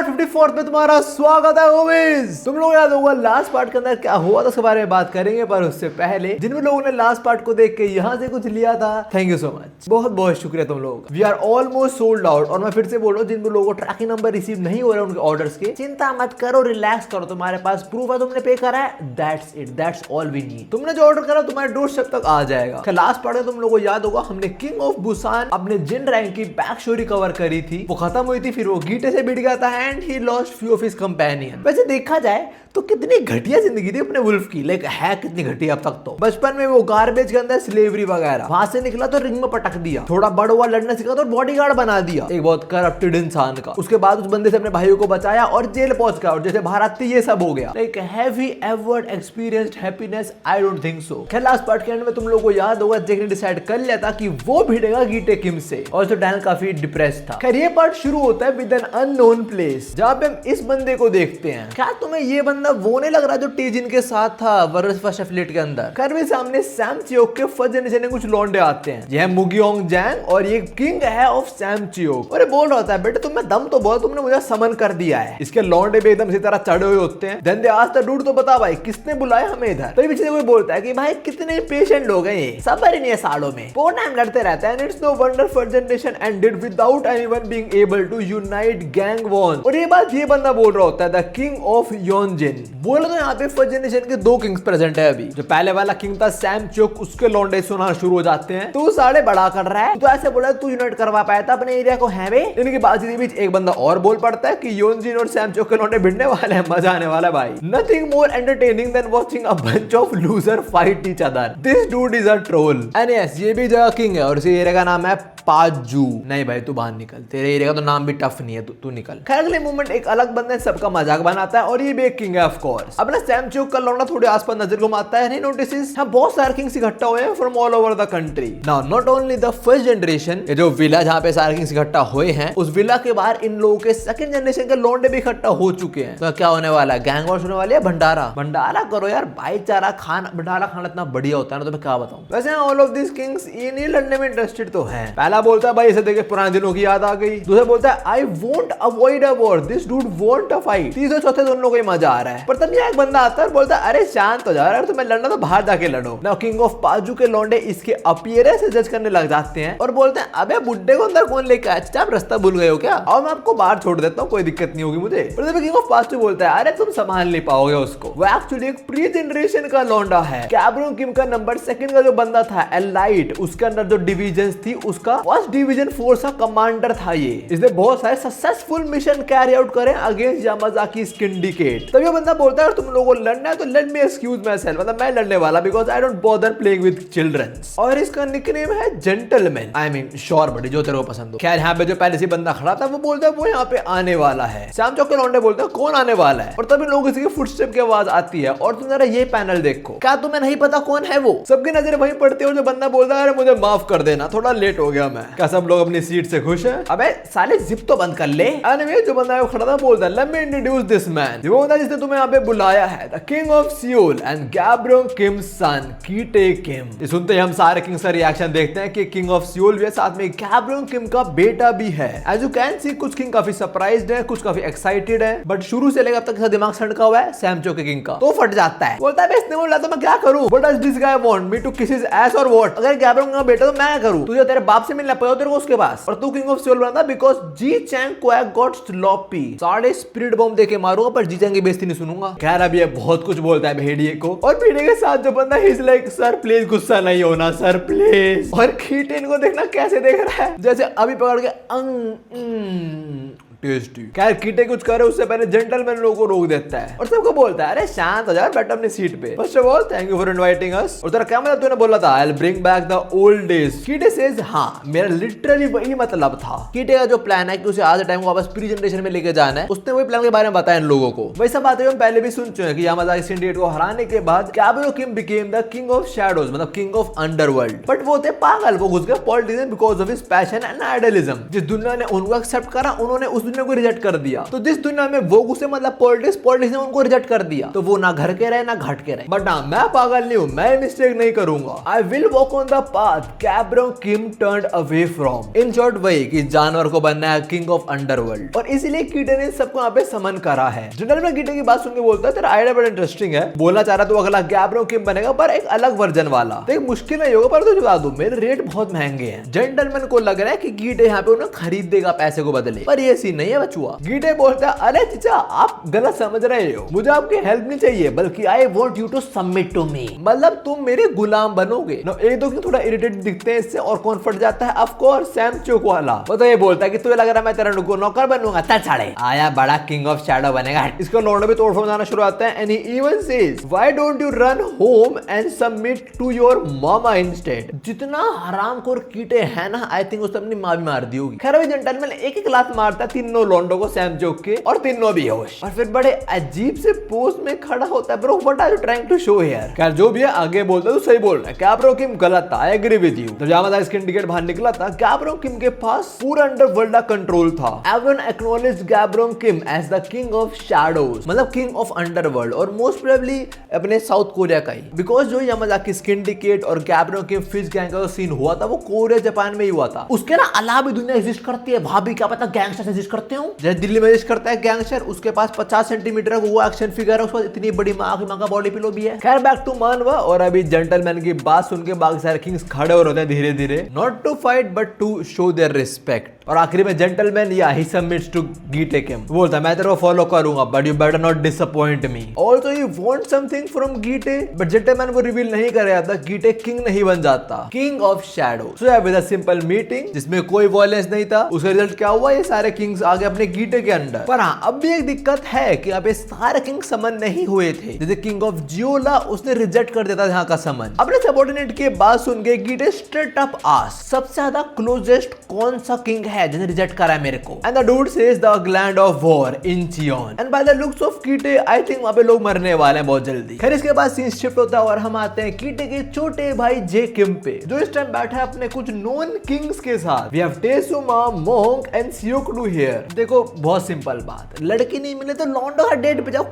54 में तुम्हारा स्वागत है गोविंद। तुम लोग याद होगा लास्ट पार्ट के अंदर क्या हुआ था उसके बारे में बात करेंगे, पर उससे पहले जिन लोगों ने लास्ट पार्ट को देख के यहाँ से कुछ लिया था, थैंक यू सो मच, बहुत बहुत शुक्रिया तुम लोगों का। We are almost sold out. और मैं फिर से बोल रहा हूँ जिन लोगों को ट्रैकिंग नंबर रिसीव नहीं हो रहे उनके ऑर्डर्स के, चिंता मत करो, रिलैक्स करो, तुम्हारे पास प्रूफ है, तुमने पे करा है, that's it, that's all we need. तुमने जो ऑर्डर करा तुम्हारे डोरस्टेप तक आ जाएगा। लास्ट पार्ट में तुम लोगों को याद होगा हमने किंग ऑफ बुसान अपने जिन रैंक की बैक स्टोरी कवर करी थी, वो खत्म हुई थी, फिर वो गीटे से भिड़ गया था and he lost few of his companion. वैसे देखा जाए तो कितनी घटिया जिंदगी थी अपने वुल्फ की, लाइक है कितनी घटिया अब तक तो। बचपन में वो गार्बेज के अंदर स्लेवरी वगैरह, वहां से निकला तो रिंग में पटक दिया, थोड़ा बड़ा हुआ लड़ना सीखा तो बॉडीगार्ड बना दिया, एक बहुत करप्टेड इंसान का। उसके बाद उस बंदे से अपने भाइयों को बचाया और जेल पहुंच गया, और जैसे भारत थी ये सब हो गया। Like have he ever experienced happiness? I don't think so. खैर लास्ट पार्ट के एंड में तुम लोगों को याद होगा जैक ने डिसाइड कर लिया था कि वो भिड़ेगा गीटे किम से, और तो डैन काफी डिप्रेस था। खैर ये पार्ट शुरू होता है विद एन अननोन प्लेस, जहां पे हम इस बंदे को देखते हैं। क्या तुम्हें ये बंदा वो नहीं लग रहा जो टीजिन के साथ था वर्ल्ड फर्स्ट एथलीट के अंदर? खैर भी सामने सैम चियोक के फर्स्ट जनरेशन में कुछ लौंडे आते हैं, यह मुगियोंग जैंग और ये किंग है ऑफ सैम चियोक। और ये बोल रहा है बेटे तुम्हें दम तो बहुत, तुमने मुझे समन कर दिया है। इसके लौंडे भी एकदम इसी तरह चढ़े हुए होते हैं। Then they ask the dude तो बता भाई किसने बुलाया हमें इधर? तभी पीछे से कोई बोलता है कि भाई कितने पेशेंट लोग हैं, ये सबर ही नहीं है सालों में, बहुत टाइम लड़ते रहते हैं। It's no wonder first generation ended without anyone being able to unite gang won. और ये बात ये बंदा बोल रहा होता है द किंग ऑफ योनजिन। बोला तो यहाँ पे फर्स्ट जनरेशन के दो किंग्स प्रेजेंट है अभी। जो पहले वाला किंग था सैम चियोक, उसके लौंडे सुना शुरू हो जाते हैं, तो साढ़े बड़ा कर रहा है, तो ऐसे बोला तू यूनाइट करवा पाया था अपने एरिया को, है बे? इनकी बात के बीच एक बंदा और बोल पड़ता है कि योनजिन और सैम चियोक के लौंडे भिड़ने वाले हैं, मजा आने वाला है भाई। Nothing more entertaining than watching a bunch of loser fight each other. This dude is a troll. And yes ये भी जगह किंग है और इसी एरिया का नाम है पाजू। नहीं भाई तू बाहर निकल, तेरे एरिया का तो नाम भी टफ नहीं है, तू निकल। खैर अगले मोमेंट एक अलग बंदा सबका मजाक बनाता है और ये भी एक किंग है ऑफ कोर्स। अपना सैम चियोक का लौंडा थोड़े आसपास नजर घुमाता है, नहीं नोटिस बहुत सारे किंग्स इकट्ठा हुए हैं from all over the country. Now not only the first generation, ये जो विला जहां पे सारे किंग्स इकट्ठा हुए हैं, उस विला के बाहर इन लोगों के सेकंड जनरेशन के लौंडे भी इकट्ठा हो चुके हैं। तो क्या होने वाला है? गैंग वॉर्स होने वाली है, भंडारा। भंडारा करो यार, भाईचारा खाना, भंडारा खाना इतना बढ़िया होता है ना, तो मैं क्या बताऊं। वैसे ऑल ऑफ दिस किंग्स ये नहीं लड़ने में इंटरेस्टेड तो है। पहला बोलता है भाई इसे देख पुराने दिनों की याद आ गई। दूसरा बोलता है I won't avoid a war, this dude want a fight. तीसरे चौथे दोनों को ही मजा आ रहा है। पर तब एक बंदा आता है और बोलता है अरे शांत हो जाओ यार, तुम्हें लड़ना तो बाहर जाके लड़ो। नाउ किंग ऑफ पाजू के लौंडे इसके अपीयरेंस से जज करने लग जाते हैं और बोलते हैं अबे बुड्ढे को अंदर कौन लेके आया, आप रास्ता भूल गए हो क्या? और मैं आपको बाहर छोड़ देता हूँ, कोई दिक्कत नहीं होगी मुझे। पर तब किंग ऑफ पाजू बोलता है अरे तुम संभाल नहीं पाओगे उसको, वो एक्चुअली एक प्री जनरेशन का लौंडा है। कैब्रोन किम का नंबर सेकंड का जो बंदा था एलाइट, उसके अंदर जो डिविजन थी उसका फर्स्ट डिवीजन फोर्स का कमांडर था ये। इसने बहुत सारे सक्सेसफुल मिशन कैरी आउट करे अगेंस्ट यामाजाकी सिंडिकेट। तब ये बंदा बोलता है तुम लोगों को लड़ना है तो let me excuse myself, मतलब मैं लड़ने वाला because I don't bother playing with childrens. और इसका निकनेम है जेंटलमैन, आई मीन श्योर बड़ी, जो तेरे को पसंद हो। खैर यहाँ पे जो पहले से बंदा खड़ा था वो बोलता है वो यहाँ पे आने वाला है। सैम चियोक के लौंडे बोलते हैं कौन आने वाला है? और तभी लोगों की फुटस्टेप की आवाज आती है और तुम जरा ये पैनल देखो, क्या तुम्हें नहीं पता कौन है वो? सबकी नजरें वहीं पड़ती है और जो बंदा बोलता है अरे मुझे माफ कर देना, थोड़ा लेट हो गया मैं। क्या सब लोग अपनी सीट से खुश है? अबे साले जिप तो बंद कर ले। एनीवे जो बंदा खड़ा था बोलता है let me introduce this man, वो बंदा जिसने तुम्हें यहाँ पे बुलाया है, the king of Seoul and Gapryong Kim's son Gitae Kim. ये सुनते ही हम सारे किंग्स का रिएक्शन देखते हैं कि किंग ऑफ सियोल भी है, साथ में गैब्रोन किम का बेटा भी है। एज यू कैन सी कुछ किंग काफी सरप्राइज्ड है, कुछ काफी एक्साइटेड है, बट शुरू से लेकर अब तक इसका दिमाग सड़का हुआ है सैम चियोक के किंग का, तो फट जाता है। बोलता है इसने बोला तो मैं क्या करूं? What does this guy want me to kiss his ass और व्हाट? अगर गैब्रोन का बेटा तो मैं करूं, तुझे तेरे बाप से मिलना पड़ा तेरे को उसके पास, और तू किंग ऑफ सियोल बना because Ji Chang Kwak got sloppy. साढ़े स्पिरिट बॉम्ब देके मारूंगा पर जी चैंग की बेइज्जती नहीं सुनूंगा। खैर अब ये बहुत कुछ बोलता है भेड़िए को, और भेड़िए के साथ जो बंदा इज लाइक सर प्लीज गुस्सा नहीं होना सर प्लीज। और कीटे इनको देखना कैसे देख रहा है, जैसे अभी पकड़ के टेस्टी। खैर कीटे कुछ करे उससे पहले जेंटलमैन लोगों को रोक देता है और सबको बोलता है अरे शांत हो जाओ, बैठो अपनी सीट पे। First of all thank you for inviting us. और तेरा क्या मतलब तूने बोला था I will bring back the old days? Gitae says हाँ, मेरा लिटरली वही मतलब था। कीटे का जो प्लान है कि उसे आज टाइम को वापस प्री जनरेशन में लेके जाना है, उसने वही प्लान के बारे में बताया इन लोगों को। वही सब बातें हम पहले भी सुन चुके हैं कि यामाजाकी सिंडिकेट को हराने के बाद Gapryong Kim became the king of shadows, मतलब किंग ऑफ अंडरवर्ल्ड। बट वो थे पागल, वो घुस गए politician because of his passion and idealism. जिस दुनिया ने उनको एक्सेप्ट करा उन्होंने उस दुनिया को रिजेक्ट कर दिया। तो जिस दुनिया में वो घुसे मतलब पॉलिटिक्स ने उनको रिजेक्ट कर दिया, तो वो ना घर के रहे ना घट के रहे। बट ना, मैं पागल नहीं हूं, मैं मिस्टेक नहीं करूंगा। I will walk on the path gabbro Kim turned away from. In short वही कि जानवर को बनना है किंग ऑफ अंडरवर्ल्ड, और इसीलिए कीटे ने सबको यहाँ पे समन करा है। जनरल में कीटे की बात सुन के बोलता है तेरा आइडिया बड़ा इंटरेस्टिंग है, बोलना चाह रहा तो अगला गैब्रो किम बनेगा पर एक अलग वर्जन वाला। देख मुश्किल नहीं होगा पर तुझे बता दूं मेरे रेट बहुत महंगे हैं। जेंटलमैन को लग रहा है कि कीटे यहाँ पे उन्हें खरीद देगा पैसे को बदले, पर ये सीन नहीं है बचुआ। कीटे बोलता है अरे चचा आप गलत समझ रहे हो, मुझे आपकी हेल्प नहीं चाहिए बल्कि I want you to submit to me, मतलब तुम मेरे गुलाम बनोगे। नो एक दो थोड़ा इरिटेट दिखते हैं इससे, और कौन फट जाता है ऑफ कोर्स सैम चोक वाला। वो तो ये बोलता है कि तुझे लग रहा है मैं तेरा नौकर बनूंगा, चल साढ़े आया बड़ा किंग ऑफ शैडो बनेगा। इसको लौंडे भी तोड़ फोड़ जाना शुरू होता है and he even says why don't you run home and submit to your mama instead. जितना हरामखोर कीटे है ना, आई थिंक उसने अपनी मां भी मार दी होगी। खैर अभी जेंटलमैन एक एक लात मारता है तीनों लौंडों को सैम चोक के, और तीनों भी होश, और फिर बड़े अजीब से पोज में खड़ा होता है। Bro what are you trying to show here. खैर जो भी है आगे बोलता है तो सही बोल रहा है। गैब्रो किम गलत था, आई एग्री विद यू। जब जामा स्किन टिकट बाहर निकला था, गैब्रो किम के पास पूरा अंडरवर्ल्ड का कंट्रोल था। Everyone acknowledge Gabro Kim as the king of shadows, मतलब किंग ऑफ अंडरवर्ल्ड, और मोस्ट प्रोबेबली अपने साउथ कोरिया का ही। बिकॉज जो यामाजाकी स्किन टिकट और गैब्रो किम फिश गैंग का जो सीन हुआ था वो कोरिया जापान में ही हुआ था। उसके ना अलावा भी दुनिया एग्जिस्ट करती है, भाभी क्या पता गैंगस्टर एग्जिस्ट करते हो। जैसे दिल्ली में एग्जिस्ट करता है गैंगस्टर, उसके पास 50 सेंटीमीटर का वो एक्शन फिगर है, उसके पास इतनी बड़ी माँ का बॉडी पिलो भी है। खैर बैक टू मानवा, और अभी जेंटलमैन की बात सुन के बाकी सारे किंग्स खड़े हो रहे हैं धीरे धीरे, not to fight but to show their respect. और आखिरी में जेंटलमैन या ही सबमिट्स टू गीटे किम, बोलता है मैं तेरे को फॉलो करूंगा but you better not disappoint me. Also you want something from Gitae, but gentleman वो रिवील नहीं कर रहा था गीटे किंग नहीं बन जाता, king of shadow. So with a simple meeting जिसमें कोई वॉयलेंस नहीं था, उसका रिजल्ट क्या हुआ, ये सारे किंग्स आ गए अपने गीटे के अंडर। पर हाँ अब भी एक दिक्कत है कि अब ये सारे किंग समन नहीं हुए थे। जैसे किंग ऑफ जियोला उसने रिजेक्ट कर देता था यहाँ का समन। अपने सबऑर्डिनेट की बात सुन के गीटे स्ट्रेट अप आस्क सबसे ज्यादा क्लोजेस्ट कौन सा किंग है जिन्हें रिजेक्ट करा है मेरे को। And the dude says the gland of war Incheon, and by the looks of Gitae I think वहां पे लोग मरने वाले हैं बहुत जल्दी। खैर इसके बाद सीन शिफ्ट होता है और हम आते हैं कीटे के छोटे भाई जे किम पे, जो इस टाइम बैठा है अपने कुछ नॉन किंग्स के साथ। We have Taesoo Ma, Mong and Seokdu here. देखो बहुत सिंपल बात, लड़की नहीं मिले तो लौंडो का डेट पे जाओ,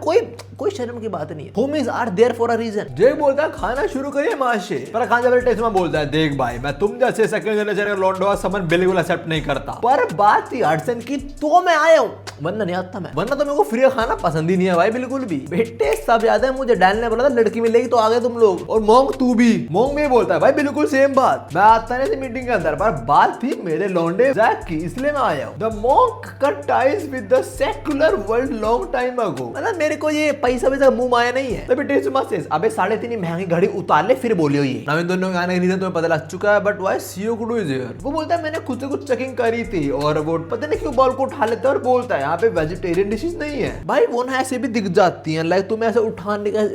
कोई शर्म की बात नहीं है। Homies are there for a reason. जे बोलता है खाना शुरू करिए माशे, पर खान जब टेसुमा बोलता है देख भाई मैं तुम जैसे सेकंड जनरेशन का लौंडो का समन बिल्कुल एक्सेप्ट नहीं करता, पर बात थी हडसन की तो मैं आया हूँ, वरना नहीं आता मैं, वरना तो मेरे को फ्री खाना पसंद ही नहीं है भाई बिल्कुल भी। बेटे सब याद है मुझे डैन ने बोला था लड़की मिलेगी तो आ गए तुम लोग, और मोंग तू भी। मोंग भी बोलता है भाई बिल्कुल सेम बात, मैं आता नहीं थी मीटिंग के अंदर पर बात थी मेरे लौंडे जैक की इसलिए मैं आया हूँ। The Mong cut ties with the secular world long time ago, मतलब मेरे को ये पैसा वैसा मुंह आया नहीं है। तभी टेसुमा सेज अबे 3.5 महंगी घड़ी उतार ले फिर बोलियो ये। नाम इन दोनों के आने का रीजन तुम्हें पता लग चुका है, बट व्हाई सियोकडू इज हियर। वो बोलता है मैंने खुद से कुछ चेकिंग करी थी और वो पता नहीं क्यों बॉल को उठा लेता है और बोलता है यहाँ पे वेजिटेरियन डिशेस नहीं है। भाई वो ना ऐसे भी दिख जाती हैं, लाइक तुम्हें ऐसे उठाने का,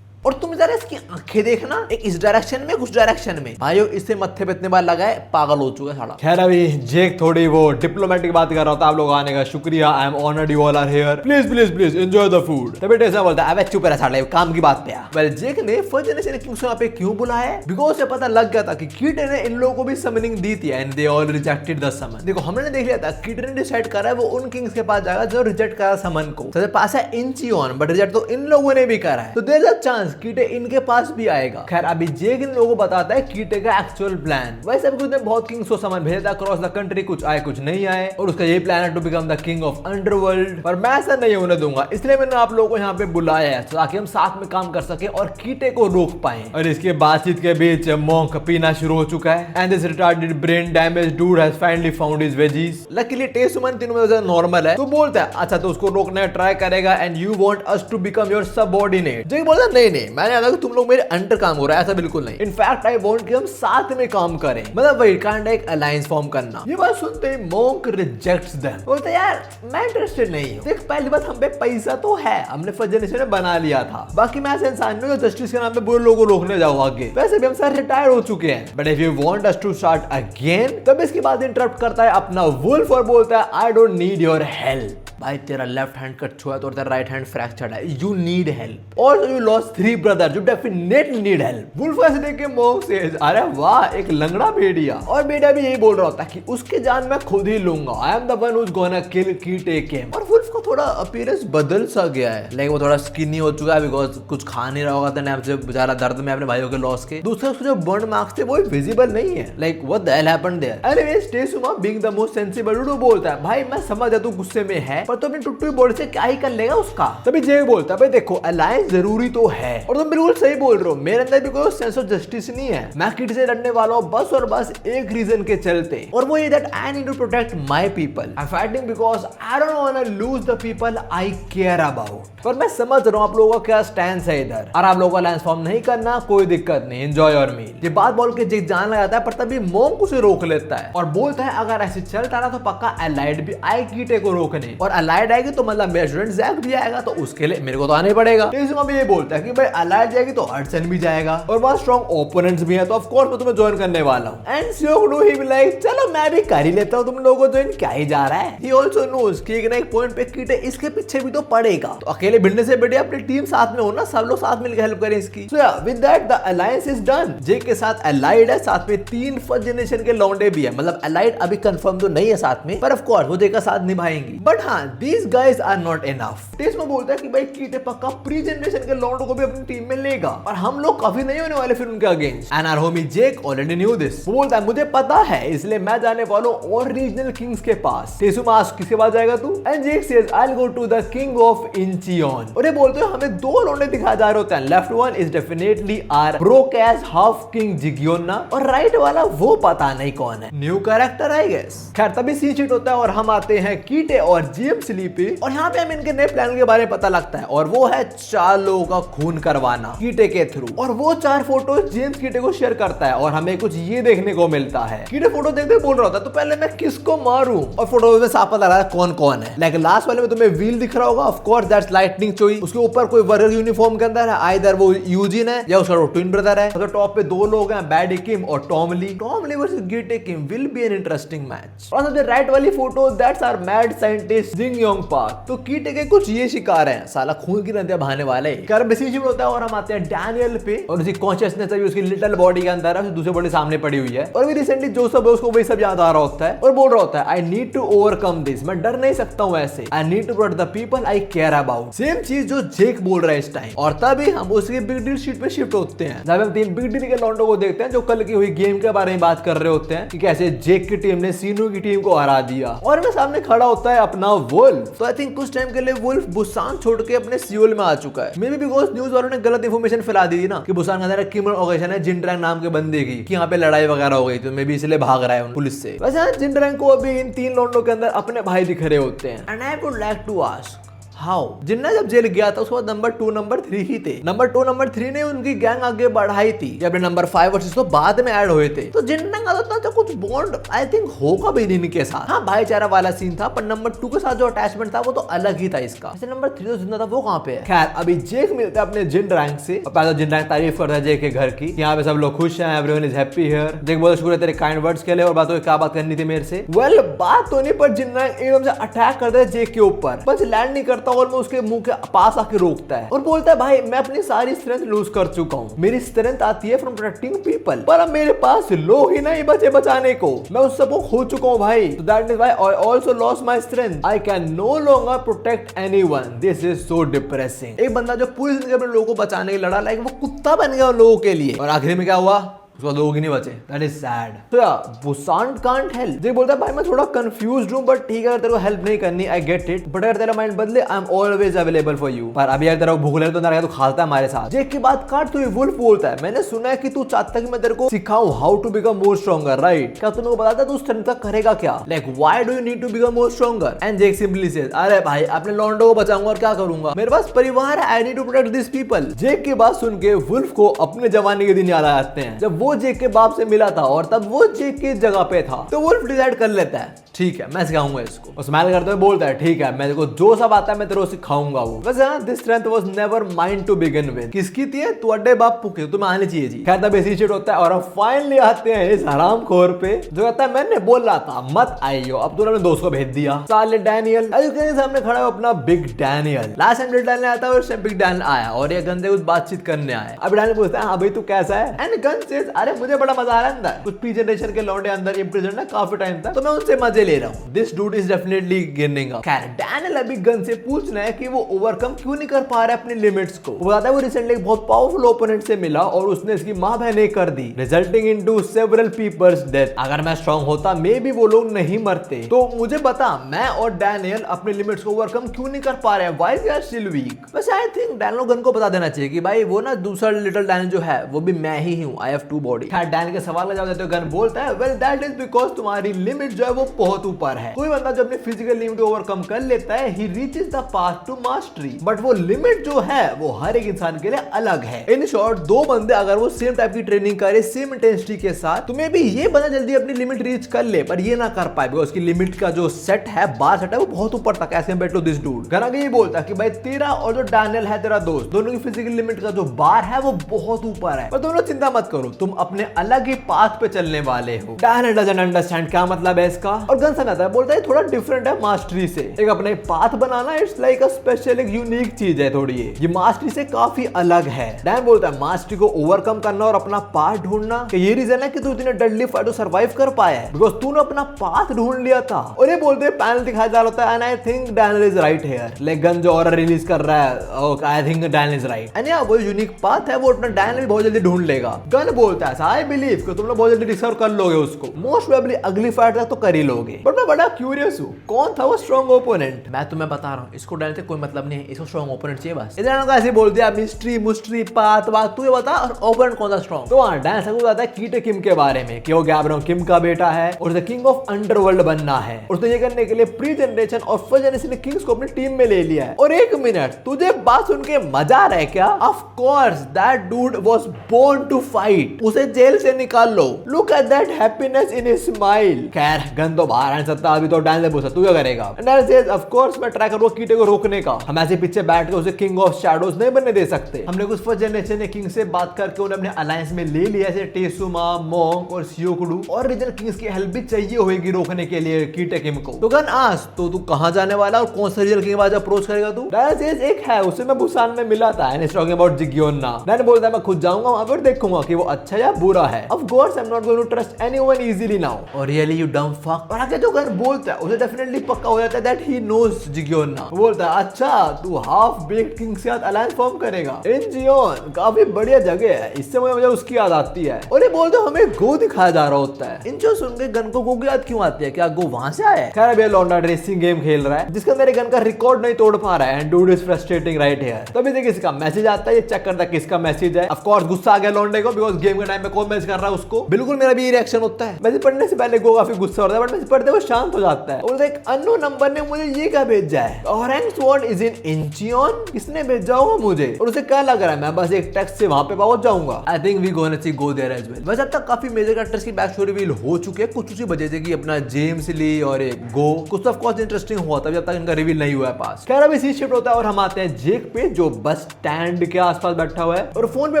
और तुम जरा इसकी आंखें देखना, एक इस डायरेक्शन में कुछ डायरेक्शन में। भाइयों इससे मत्थे पे इतने बार लगाए पागल हो चुका है साला। खैर अभी जेक थोड़ी वो डिप्लोमेटिक बात कर रहा था, आप लोग आने का शुक्रिया, I am honoured you all are here, please please please enjoy the food. तभी टेसा बोलता है अबे चुप रह साला, काम की बात पे आ। वेल जेक ने फर्स्ट जनरेशन किंग्स को यहाँ पे क्यों बुलाया है, बिकॉज उसे पता लग गया था कि कीटे ने इन लोगों को भी समनिंग दी थी and they all rejected the summon. देखो हमने देख लिया था कीटे ने डिसाइड करा है वो उन किंग्स के पास जाएगा जो रिजेक्ट करा समन को। तो पास है इंचियन, बट रिजेक्ट तो इन लोगों ने भी करा है, तो there is a chance Kite इनके पास भी आएगा। खैर अभी जेक इन लोगों को बताता है कीटे का एक्चुअल प्लान। वैसे अभी उसने बहुत किंग्स को समन भेजा अक्रॉस द कंट्री, कुछ आए कुछ नहीं आए, और उसका ये प्लान है to become the king of underworld. पर मैं ऐसा नहीं होने दूंगा, इसलिए मैंने आप लोगों को यहाँ पे बुलाया है ताकि हम साथ में काम कर सके और कीटे को रोक पाए। और इसके बातचीत के बीच मोंक पीना शुरू हो चुका है and this retarded brain damage dude has finally found his veggies. Luckily टेसुमन तीनों में नॉर्मल है, तो बोलता है अच्छा तो उसको रोकने ट्राई करेगा and you want us to become your subordinate. Jake बोलता है नहीं मैंने आया कि तुम लोग मेरे अंडर काम हो रहा है, ऐसा बिल्कुल नहीं। इनफैक्ट आई वांट कि हम साथ में काम करें, मतलब वही काइंड एक अलायंस फॉर्म करना। ये बात सुनते ही मोंक रिजेक्ट्स देम, बोलता है यार मैं इंटरेस्टेड नहीं हूं। देख पहली बात हम पे पैसा तो है, हमने फर्स्ट जनरेशन में बना लिया था, बाकी मैं ऐसे इंसान नहीं जो जस्टिस के नाम पे बुरे लोगों को रोकने जाऊं आगे। वैसे भी हम सारे रिटायर हो चुके हैं, but if you want us to start again, तब इसके बाद इंटरप्ट करता है अपना वुल्फ और बोलता है I don't need your help. भाई तेरा लेफ्ट हैंड कट छुआ तो तेरा राइट हैंड फ्रैक्चर्ड है, यू नीड हेल्प। और यू लॉस्ट 3 ब्रदर जो डेफिनेटली नीड हेल्प। वुल्फ ऐसे देख के मोंग सेज, अरे वाह एक लंगड़ा भेड़िया। और भेड़िया भी यही बोल रहा होता है कि उसकी जान मैं खुद ही लूंगा, I am the one who is gonna kill Gitae him. और वुल्फ को थोड़ा अपीयरेंस बदल सा गया है, लाइक वो थोड़ा स्किनी हो चुका है बिकॉज कुछ खा नहीं रहा होगा तो बेचारा दर्द में अपने भाइयों के लॉस के। दूसरा उसके जो बर्न मार्क्स थे वो विजिबल नहीं है, like what the hell happened there. Anyways Taesoo Ma being the most sensible dude बोलता है, भाई मैं समझ जा तू गुस्से में है पर तू अपनी टुट्टी बॉडी से क्या ही कर लेगा उसका। तभी जेक बोलता है, भाई देखो अलायंस जरूरी तो है और तुम बिल्कुल सही बोल रहे हो, मेरे अंदर भी कोई सेंस ऑफ जस्टिस नहीं है। मैं किट से लड़ने वाला हूं बस और बस एक रीजन के चलते, और वो ये that I need to protect my people. I am fighting because I don't want to lose the people I care about. पर मैं समझ रहा हूं आप लोगों का क्या स्टैंड है इधर, और आप लोगों को अलायंस फॉर्म नहीं करना कोई दिक्कत नहीं, एंजॉय योर मील। ये बात बोल के जेक जान लगाता है पर तभी मोंग उसे रोक लेता है और बोलता है अगर ऐसे चलता रहा तो पक्का अलाइड भी आए कीटे को रोकने, और अलाइड आएगी तो मतलब मेरा स्टूडेंट जैक भी आएगा तो उसके लिए मेरे को तो आना ही पड़ेगा। टेसुमा भी ये बोलता है कि भाई अलाइड जाएगी तो हडसन भी जाएगा और वहां स्ट्रॉन्ग ओपोनेंट्स भी है तो ऑफ कोर्स मैं तुम्हें ज्वाइन करने वाला हूं। एंड सियोकडू ही भी लाइक चलो मैं भी कर ही लेता हूं तुम लोगों को ज्वाइन, क्या ही जा रहा है। ही आल्सो नोस कि एक ना एक पॉइंट पे कीटे इसके पीछे भी तो पड़ेगा, तो अकेले भिड़ने से बढ़िया अपनी टीम साथ में हो ना, सब लोग साथ मिलकर हेल्प करें इसकी। So yeah with that the alliance is done. Jake के साथ अलाइड है, साथ में 3 फर्स्ट जनरेशन के लौंडे भी है, मतलब अलाइड अभी कंफर्म तो नहीं है साथ में पर ऑफ कोर्स वो जेक का साथ निभाएंगी। बट हां these guys are not enough. Taesoo Ma बोलता है कि भाई कीटे पक्का प्री जनरेशन के लौंडों को भी अपनी टीम में लेगा और हम लोग काफी नहीं होने वाले फिर उनके against. And our homie Jake already knew this. वो बोलता है मुझे पता है इसलिए मैं जाने वाला हूं और रीजनल किंग्स के पास। टेसुमा आस्क किसके पास जाएगा तू? And Jake says I will go to the king of Incheon. और ये बोलते हैं हमें 2 लौंडे दिखाए जा रहे होते हैं, left one is definitely are broke as half king जिग्योना और राइट वाला वो पता नहीं कौन है, न्यू कैरेक्टर आई गेस। खैर तभी सी शीट होता है और हम आते हैं कीटे और जीएम स्लीपी, और यहाँ पे हमें इनके नए प्लान के बारे में पता लगता है और वो है 4 लोगों का खून करवाना कीटे के थ्रू। और वो 4 फोटो जेम्स कीटे को शेयर करता है और हमें कुछ ये देखने को मिलता है। कीटे फोटो देखते बोल रहा होता है तो पहले मैं किसको मारूं, और फोटो में साफ पता लगा कौन कौन है। लाइक लास्ट वाले में तुम्हें व्हील दिख रहा होगा, ऑफ कोर्स दैट्स लाइटनिंग चोई, उसके ऊपर कोई वर्कर यूनिफॉर्म के अंदर है, आइदर वो यूजिन है या उसका ट्विन ब्रदर है। तो टॉप पे 2 लोग हैं, बैडी किम और Tom Lee versus Gitae Kim will be an interesting match. और सबसे राइट वाली photo that's are mad scientist Jing Yong Park. तो कीटे के कुछ ये शिकार हैं, साला खून की नदियां बहाने वाले कर बेसिस होता है। और हम आते हैं डैनियल पे, और उसकी कॉन्शियसनेस अभी उसकी लिटिल बॉडी के अंदर है, दूसरे बॉडी सामने पड़ी हुई है। और भी रिसेंटली जो सब है उसको वही सब याद आ रहा होता है और बोल रहा होता है I need to overcome this, मैं डर नहीं सकता हूं ऐसे, I need to protect the people I care about. Same चीज जो जेक बोल रहा है इस टाइम। और तभी हम उसकी बिग डील शीट पे शिफ्ट होते हैं जब हम 3 बिग डील के लॉन्डो को देखते हैं जो कल की हुई गेम के बारे में बात कर रहे होते हैं कि कैसे जेक की टीम ने सीनू की टीम को हरा दिया। और इनके सामने खड़ा होता है अपना वुल्फ। तो आई थिंक कुछ टाइम के लिए वुल्फ बुसान छोड़ के अपने सियोल में आ चुका है, मे बी बिकॉज़ न्यूज़ वालों ने गलत इंफॉर्मेशन फैला दी थी ना कि बुसान के अंदर एक क्रिमिनल ऑर्गेनाइजेशन है जिनड्रैंग नाम के बंदे की, कि यहाँ पे लड़ाई वगैरह हो गई तो मे बी इसलिए भाग रहा है पुलिस से। वैसे जिनड्रैंग को अभी इन 3 लॉन्डो के अंदर अपने भाई दिख रहे होते हैं। And I would like to ask how. Jinnah जब जेल गया था उसके बाद नंबर 2 नंबर 3 ही थे। नंबर 2 नंबर 3 ने उनकी गैंग आगे बढ़ाई थी जब नंबर 5 और 6 तो बाद में ऐड हुए थे। तो जिन्ना का तो कुछ बॉन्ड आई थिंक होगा भी नहीं इनके साथ। हाँ भाईचारा वाला सीन था, पर नंबर 2 के साथ जो अटैचमेंट था वो तो अलग ही था इसका। जैसे नंबर 3 जो जिंदा था वो कहाँ पे है। खैर अभी जेक मिलता है अपने जिन रैंक से और पहले जिन रैंक तारीफ करता है जेक के घर की, यहाँ पे सब लोग खुश हैं, एवरीवन इज हैप्पी हियर। जेक बोलता शुक्र है तेरे काइंड वर्ड्स के लिए और बातों क्या बात करनी थी मेरे से। वेल बात तो नहीं, पर जिन रैंक एकदम से अटैक करता है जेक के ऊपर, बस लैंड नहीं करता और मैं उसके मुंह के पास आके रोकता है और बोलता है भाई मैं अपनी सारी स्ट्रेंथ लूज कर चुका हूँ, मेरी स्ट्रेंथ आती है फ्रॉम प्रोटेक्टिंग पीपल, पर अब मेरे पास लोग ही नहीं बचे बचाने को, मैं उस सबको खो चुका हूँ भाई। तो that is why I also lost my strength, I can no longer protect anyone, this is so depressing. एक बंदा जो पूरी जिंदगी अपने लोगों को बचाने के लिए लड़ा, लाइक वो कुत्ता बन गया उन लोगों के लिए, और आखिर में क्या हुआ, उसका लोग ही नहीं बचे। That is sad. तो यार बुसान कांट हेल्प। जेक बोलता है भाई मैं थोड़ा कंफ्यूज्ड हूं, बट ठीक है अगर तेरे को हेल्प नहीं करनी आई गेट इट, बट अगर तेरा माइंड बदले I am always available for you. पर अभी अगर तेरा भूख लगे तो ना तो खाता है हमारे साथ। जेक की बात काट तो वुल्फ बोलता है मैंने सुना है कि तू चाहता है कि मैं तेरे को सिखाऊं how to become more stronger, right? क्या तुमको बताता है तू स्ट्रेंथ तक करेगा क्या, like why do you need to become more stronger? And Jake simply says अरे भाई अपने लॉन्डो को बचाऊंगा और क्या करूंगा, मेरे पास परिवार है, I need to protect this people. Jake की बात सुन के वुल्फ को अपने जवानी के दिन याद आ जाते हैं जब वो जेक के बाप से मिला था और तब वो जेक की जगह पे था। तो वुल्फ डिसाइड कर लेता है ठीक है मैं सिखाऊंगा इसको। और स्माइल करते हुए बोलता है ठीक है मैं देखो जो सब आता है मैं तेरे को सिखाऊंगा वो। वैसे हाँ this strength was never mine to begin with. किसकी थी? तुअड्डे बापू की, तुम्हें आनी चाहिए जी। खैर तब ऐसी होता है और अब फाइनली आते हैं इस हरामखोर पे जो कहता है मैंने बोल रहा था मत आइयो, अब तूने अपने दोस्त को भेज दिया। साले डैनियल सामने खड़ा है अपना big Daniel. Last time little Daniel आया था और इस टाइम बिग डैनियल आया और ये गंदे कुछ बातचीत करने आए। अब डैनियल पूछता है हाँ भाई तू कैसा है? एंड गन सेज अरे मुझे बड़ा मजा आ रहा है अंदर, कुछ प्री जनरेशन के लौंडे अंदर इम्प्रिजन है काफी टाइम तक, तो मैं उनसे मजे ले रहा हूँ। This dude is definitely ginning up. खैर डैनियल अभी गन से पूछना है कि वो ओवरकम क्यों नहीं कर पा रहा है अपनी लिमिट्स को। वो बताता है वो रिसेंटली एक बहुत पावरफुल ओपोनेंट से मिला और उसने इसकी मां बहनें कर दी, resulting into several peoples death. अगर मैं स्ट्रांग होता मे बी वो लोग नहीं मरते। तो मुझे बता मैं और डैनियल अपने लिमिट्स को ओवरकम क्यों नहीं कर पा रहे हैं? Why we are still weak? वैसे आई थिंक डैनियल गन को बता देना चाहिए कि भाई वो ना दूसरा लिटिल डैनियल जो है वो भी मैं ही हूं, आई हैव टू बॉडी। खैर डैनियल के सवाल का जवाब देते हुए गन बोलता है वेल दैट इज बिकॉज तुम्हारी लिमिट जो है वो बहुत ऊपर है। कोई बंदा जो अपनी फिजिकल लिमिट को ओवरकम कर लेता है he reaches the path to mastery, but वो लिमिट जो है वो हर एक इंसान के लिए अलग है। इन शॉर्ट दो बंदे अगर वो सेम टाइप की ट्रेनिंग करे सेम इंटेंसिटी के साथ तुम्हें भी ये बंदा जल्दी अपनी लिमिट रीच कर ले पर ये ना कर पाए बिकॉज उसकी लिमिट का जो सेट है बार सेट है वो बहुत ऊपर तक as compared to this dude. Gun आगे ये बोलता है कि भाई तेरा और जो डैनियल है तेरा दोस्त दोनों की फिजिकल लिमिट का जो बार है वो बहुत ऊपर है, पर दोनों चिंता मत करो तुम अपने अलग ही पाथ पे चलने वाले हो। डैनियल डजंट अंडरस्टैंड क्या मतलब है इसका और गन समझाता है, बोलता है थोड़ा डिफरेंट है मास्टरी से। एक अपने path banana it's like a special एक यूनिक चीज है थोड़ी, ये मास्टरी से काफी अलग है। डैन बोलता है मास्टरी को ओवरकम करना और अपना पाथ ढूंढना कि ये रीजन है कि तू इतने डेडली फाइट सर्वाइव कर पाया है बिकॉज़ तूने अपना पाथ ढूंढ लिया था। और ये बोलते हैं पैनल दिखाया जा रहा है and I think Daniel is right here. Like gun जो ऑर्डर रिलीज कर रहा है I think Daniel is right and या वो यूनिक पाथ है वो अपना डैनियल भी बहुत जल्दी ढूंढ लेगा। गन बोलता है आई बिलीव कि तुम लोग बहुत जल्दी डिस्कवर कर लोगे उसको, मोस्ट प्रोबेबली अगली फाइट तक तो कर ही लोगे। बट मैं बड़ा क्यूरियस हूँ कौन था वो स्ट्रॉन्ग ओपोनेंट? मैं तुम्हें बता रहा हूँ इसको डैनियल से कोई मतलब नहीं है, इसको स्ट्रॉन्ग ओपोनेंट चाहिए बस। इधर ऐसे बोल दिया मिस्ट्री मुस्ट्री पाथ वाथ तू ये बता और ओपोनेंट कौन सा स्ट्रॉन्ग। तो हाँ डैनियल को बताता है कीटे किम के बारे में कि वो गैब्रो किम का बेटा है और द किंग ऑफ अंडरवर्ल्ड बनना है और तो ये करने के लिए प्री जनरेशन और फर्स्ट जनरेशन ने किंग्स को अपनी टीम में ले लिया है। और एक मिनट तुझे बात सुन के मजा आ रहा है क्या? Of course that dude was born to fight, उसे जेल से निकाल लो। Look at that happiness in his smile. खैर गन तो बाहर आ नहीं सकता अभी तो डैनियल पूछा तू क्या करेगा? डैनियल सेज ऑफ कोर्स मैं ट्राई करूंगा कीटे को रोकने का, हम ऐसे पीछे बैठ के उसे किंग ऑफ शैडोज नहीं बनने दे सकते। हमने कुछ फर्स्ट जनरेशन ने किंग से बात करके उन्हें अपने अलायंस में ले लिया जैसे टेसुमा मोंग और सियोकुडू और रीजनल किंग्स की हेल्प भी चाहिए होगी रोकने के लिए कीटे किम को। तो गन आज तो तू कहां जाने वाला और कौन सा रीजनल किंग आज अप्रोच करेगा तू? डैनियल सेज एक है उसे मैं बुसान में मिला था एंड इज टॉकिंग अबाउट जिग्योना। डैनियल बोलता है मैं खुद जाऊंगा वहां पर देखूंगा कि वो अच्छा या बुरा है। Of course I am not going to trust anyone easily now. और रियली यू डम फक। और आगे जो गन बोलता है उसे डेफिनेटली पक्का हो जाता है दैट ही नोज जिग्योना। बोलता है अच्छा तू हाफ बेक्ड किंग से अलायंस फॉर्म करेगा। इंजियोन काफी बढ़िया जगह है, इससे मुझे उसकी याद आती है। और ये बोलते हमें गो दिखाया जा रहा होता है। इंजो सुन के गन को गो की याद क्यों आती है? क्या गो वहां से आया है? खैर अभी लौंडा रेसिंग गेम खेल रहा है जिसके अंदर गन का रिकॉर्ड नहीं तोड़ पा रहा है and dude is frustrating right here. तभी देखिए इसका मैसेज आता है, ये चेक करता है किसका मैसेज है। ऑफ कोर्स गुस्सा आ गया लौंडे को बिकॉज़ गेम के टाइम में कौन मैसेज कर रहा है उसको। बिल्कुल मेरा भी रिएक्शन होता है, मैसेज पढ़ने से पहले गो काफी गुस्सा होता है बट मैसेज पढ़ते हुए शांत हो जाता है। और एक अननोन नंबर ने मुझे ये क्या भेजा है? ऑरेंज स्वॉर्ड इज इन इंचियन, किसने भेजा होगा मुझे? और उसे क्या लग रहा है मैं बस एक टेक्स्ट से वहां पे पहुंच जाऊंगा? I think we gonna see go there as well. वैसे अब तक काफी मेजर कैरेक्टर्स की बैक स्टोरी रिवील हो चुकी है, कुछ उसी वजह से कि अपना जेम्स ली और एक गो कुछ ऑफ कोर्स इंटरेस्टिंग हुआ था जब तक इनका रिवील नहीं हुआ है पास। खैर अभी सीन शिफ्ट होता है और हम आते हैं जेक पे जो बस स्टैंड के आसपास बैठा हुआ है और फोन पे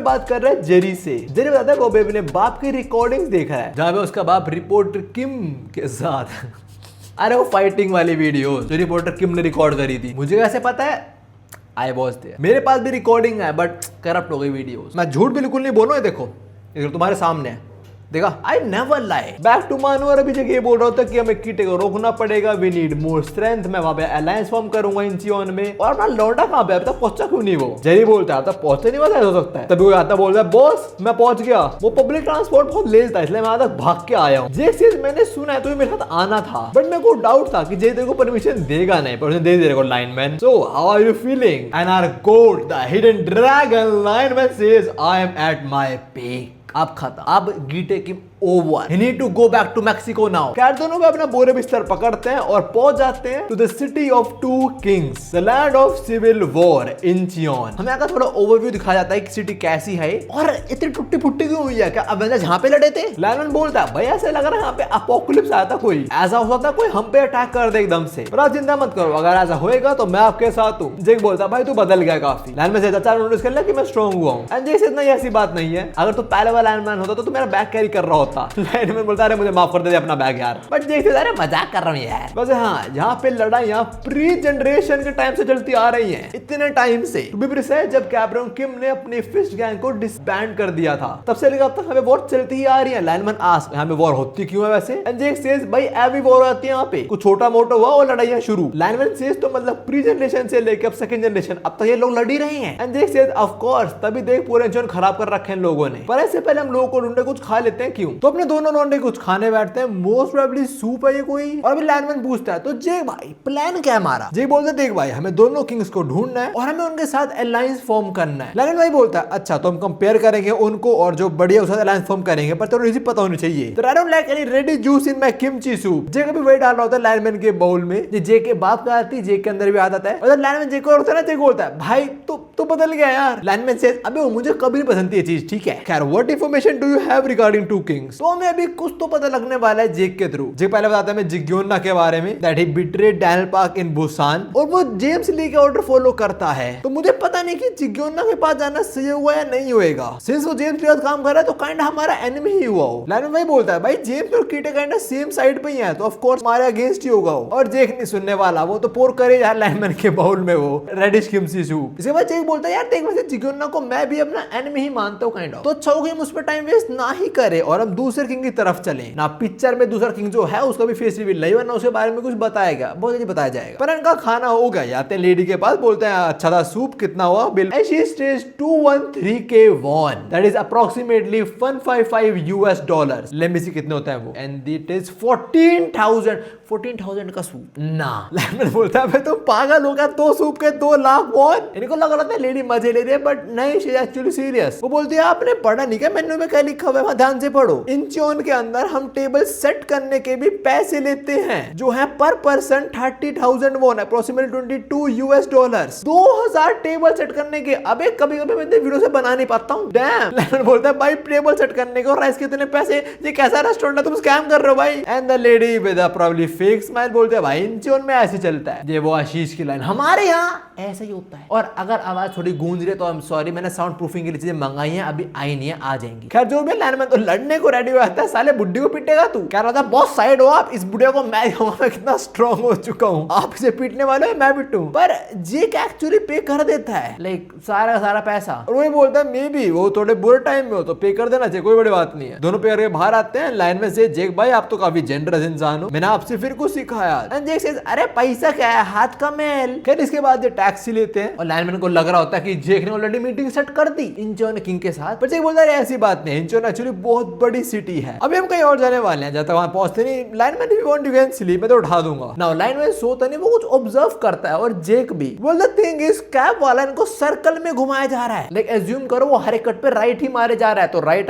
बात कर रहा है जेरी से। जेरी बताता है वो बेबी ने बाप की रिकॉर्डिंग्स देखा है जहां पे उसका बाप रिपोर्टर किम के साथ अरे वो फाइटिंग वाली वीडियो जो रिपोर्टर किम ने रिकॉर्ड करी थी। मुझे कैसे पता है? I was there. मेरे पास भी रिकॉर्डिंग है बट करप्ट हो गई वीडियो। मैं झूठ बिल्कुल नहीं बोलूं, देखो तुम्हारे सामने है, देखा I never lie. Back to मानू और अभी जगह बोल रहा था कि हमें कीटे को रोकना पड़ेगा, वी नीड मोर स्ट्रेंथ। मैं वहां पे अलायंस फॉर्म करूंगा इंचियन में। और अपना लौंडा कहां पे? अब तक पहुंचा क्यों नहीं? वो जेरी बोलता है तब पहुंचे नहीं वाला हो सकता है। तभी वो आता बोलता है बॉस मैं पहुंच गया। वो पब्लिक ट्रांसपोर्ट बहुत लेट था इसलिए मैं तक भाग के आया हूँ। जेक चीज मैंने सुना है तो मेरे साथ आना था बट मेरे को डाउट था कि जेक तेरे को परमिशन देगा नहीं, पर उसने दे दिया lineman. So how are you feeling? And our goat the hidden dragon lineman says I am at my peak. अब खत्म, अब गीटे की over, he need to go back to Mexico now. खैर दोनों भी अपना बोरे बिस्तर पकड़ते हैं और पहुंच जाते हैं to the city of two kings, the land of civil war, Incheon. हमें यहाँ थोड़ा ओवरव्यू दिखाया जाता है कि सिटी कैसी है और इतनी टुट्टी फुट्टी क्यों हुई है, क्या अवेंजर्स यहाँ पे लड़े थे? लायन बोलता है भाई ऐसे लग रहा है यहाँ पे अपोकलिप्स आया था, कोई ऐसा हो सकता है कोई हम पे अटैक कर दे एकदम से, पर आप चिंता मत करो, अगर ऐसा होएगा तो मैं आपके साथ हूँ। जेक बोलता भाई तू बदल गया काफी। लाइन में से चाचा नोटिस कर लिया कि मैं स्ट्रॉन्ग हुआ हूँ। एंड जेक से इतना ऐसी बात नहीं है, अगर तू पहले वाला आयरन मैन होता तो तू मेरा बैग कैरी कर रहा होता। लाइन में बोलता अरे मुझे माफ कर दे अपना बैग यार, बट जेक से अरे मजाक कर रहा हूँ यार। वैसे हाँ यहाँ पे लड़ाई यहाँ प्री जनरेशन के टाइम से चलती आ रही है, इतने टाइम से जब कैप्टन किम ने अपनी फिस्ट गैंग को डिसबैंड कर दिया था तब से लेकर अब तक हमें वॉर चलती ही आ रही है। लाइनमैन आस्क यहाँ पे वॉर होती क्यों है वैसे? एंड जेक सेज भाई एवरी वॉर आती है यहाँ पे, कुछ छोटा मोटा हुआ और लड़ाइयां शुरू। लाइनमैन सेज तो मतलब प्री जनरेशन से लेकर अब सेकंड जनरेशन अब तक ये लोग लड़ ही रहे हैं। And Jake sage of course तभी देख पूरे इंजन खराब कर रखे हैं लोगों ने, पर इससे पहले हम लोगों को ढूंढे कुछ खा लेते हैं क्यों? तो अपने दोनों लौंडे कुछ खाने बैठते हैं, मोस्ट प्रोबेबली सूप है ये कोई। और अभी लाइनमैन पूछता है तो जेक भाई प्लान क्या है हमारा? जेक बोलते देख भाई हमें दोनों किंग्स को ढूंढना है और हमें उनके साथ अलायंस फॉर्म करना है। लाइनमैन भाई बोलता है अच्छा तो हम कंपेयर करेंगे उनको और जो बढ़िया उसके साथ अलायंस फॉर्म करेंगे, पर थोड़ी पता होनी चाहिए। तो I don't like any ready juice in my kimchi soup. Jake अभी वही डाल रहा होता है लाइनमैन के बाउल में, ये जेक के बाप का आती जेक के अंदर भी आ जाता है। और लाइनमैन जेक को होता है ना, जेक बोलता है भाई तो बदल गया यार। लाइनमैन सेज अबे मुझे कभी नहीं पसंद थी ये चीज, ठीक है। खैर what information do you have regarding two kings? तो हमें अभी कुछ तो पता लगने वाला है जेक के थ्रू। जेक पहले बताता है मैं जिग्योना के बारे में, that he betrayed Daniel park in Busan, और वो जेम्स ली के ऑर्डर फॉलो करता है। तो मुझे पता नहीं कि जिग्योना के पास जाना सही हुआ या नहीं होएगा, सिंस वो जेम्स के साथ काम कर रहा है तो काइंड हमारा एनिमी ही हुआ हो। लाइनमैन भाई बोलता है भाई जेम्स और कीटे काइंड सेम साइड पे ही है तो ऑफ कोर्स हमारे अगेंस्ट ही होगा वो। और जेक नहीं सुनने वाला, वो तो पोर करे यार लाइनमैन के बाउल में वो रेडिश किमची सूप। इसके बाद जेक बोलता है यार देख वैसे जिग्योना को मैं भी अपना एनिमी ही मानता हूँ काइंड ऑफ, तो अच्छा होगा हम उस पर टाइम वेस्ट ना ही करे और हम दूसरे किंग की तरफ चले ना। पिक्चर में दूसरा किंग जो है उसका भी फेस रिवील नहीं वरना उसके बारे में कुछ बताएगा, बहुत जल्दी बताया जाएगा। पर इनका खाना हो गया, आते हैं लेडी के पास, बोलते हैं अच्छा था सूप कितना हुआ bill? She states 213K won, that is approximately 155 US dollars. Let me see कितने होता है वो, एंड इट इज 14,000 का सूप ना। लाइनमैन बोलता है तुम पागल हो गया, 2 सूप के 2 लाख वॉन? इनको लग रहा था लेडी मजे ले रही है बट नहीं, शी एक्चुअली सीरियस। वो बोलती है आपने पढ़ा नहीं क्या मेन्यू में क्या लिखा हुआ है, ध्यान से पढ़ो। इंचियोन के अंदर हम टेबल सेट करने के भी पैसे लेते हैं जो है पर person 30,000 won, approximately 22 US dollars. 2000 table set करने के। अबे कभी कभी मैं वीडियो से बना नहीं पाता हूँ। डैम। लाइनमैन बोलता है भाई टेबल सेट करने के और राइस कितने पैसे, ये कैसा रेस्टोरेंट है, तुम स्कैम कर रहे हो भाई। And the lady with a probably fake smile बोलते हैं भाई इंचियोन में ऐसे चलता है। ये वो आशीष की लाइन, हमारे यहाँ ऐसा ही होता है। और अगर आवाज थोड़ी गूंज रही है तो आई एम सॉरी, मैंने साउंड प्रूफिंग के लिए चीजें मंगाई हैं, अभी आई नहीं है, आ जाएंगी। खैर जो भी लाइनमैन तो लड़ने को रेडी हो जाता है। साले बुड्ढी को पीटेगा तू? कह रहा था बॉस साइड हो आप, इस बुढ़िया को मैं कितना स्ट्रॉन्ग हो चुका हूँ, आप इसे पीटने वाले हो मैं पीटूं। पर जेक एक्चुअली पे कर देता है लाइक सारा पैसा, और वही बोलता है मे बी वो थोड़े बुरे टाइम में हो तो पे कर देना चाहिए, कोई बड़ी बात नहीं है। दोनों पे करके बाहर आते हैं। लाइनमैन से जेक भाई आप तो काफी जेनरस इंसान हो, मैंने आपसे फिर कुछ सिखाया। एंड जेक सेज अरे पैसा क्या है, हाथ का मैल। खैर इसके बाद ये टैक्सी लेते हैं और लाइनमैन को लग रहा होता है कि जेक ने ऑलरेडी मीटिंग सेट कर दी इंचियोन किंग के साथ, पर जेक बोलता है ऐसी बात नहीं, इंचियोन एक्चुअली बहुत बड़ी सिटी है, अभी हम कहीं और जाने वाले हैं, जब तक वहां पहुंचते नहीं। लाइनमैन भी वांट यू कैन स्लीप, मैं तो उठा दूंगा। नाउ लाइनमैन सोता नहीं, वो कुछ ऑब्जर्व करता है और जेक भी। Well the thing is cab वाला इनको सर्कल में घुमाया जा रहा है, लाइक एज्यूम करो वो हर एक कट पे राइट ही मारे जा रहा है, तो राइट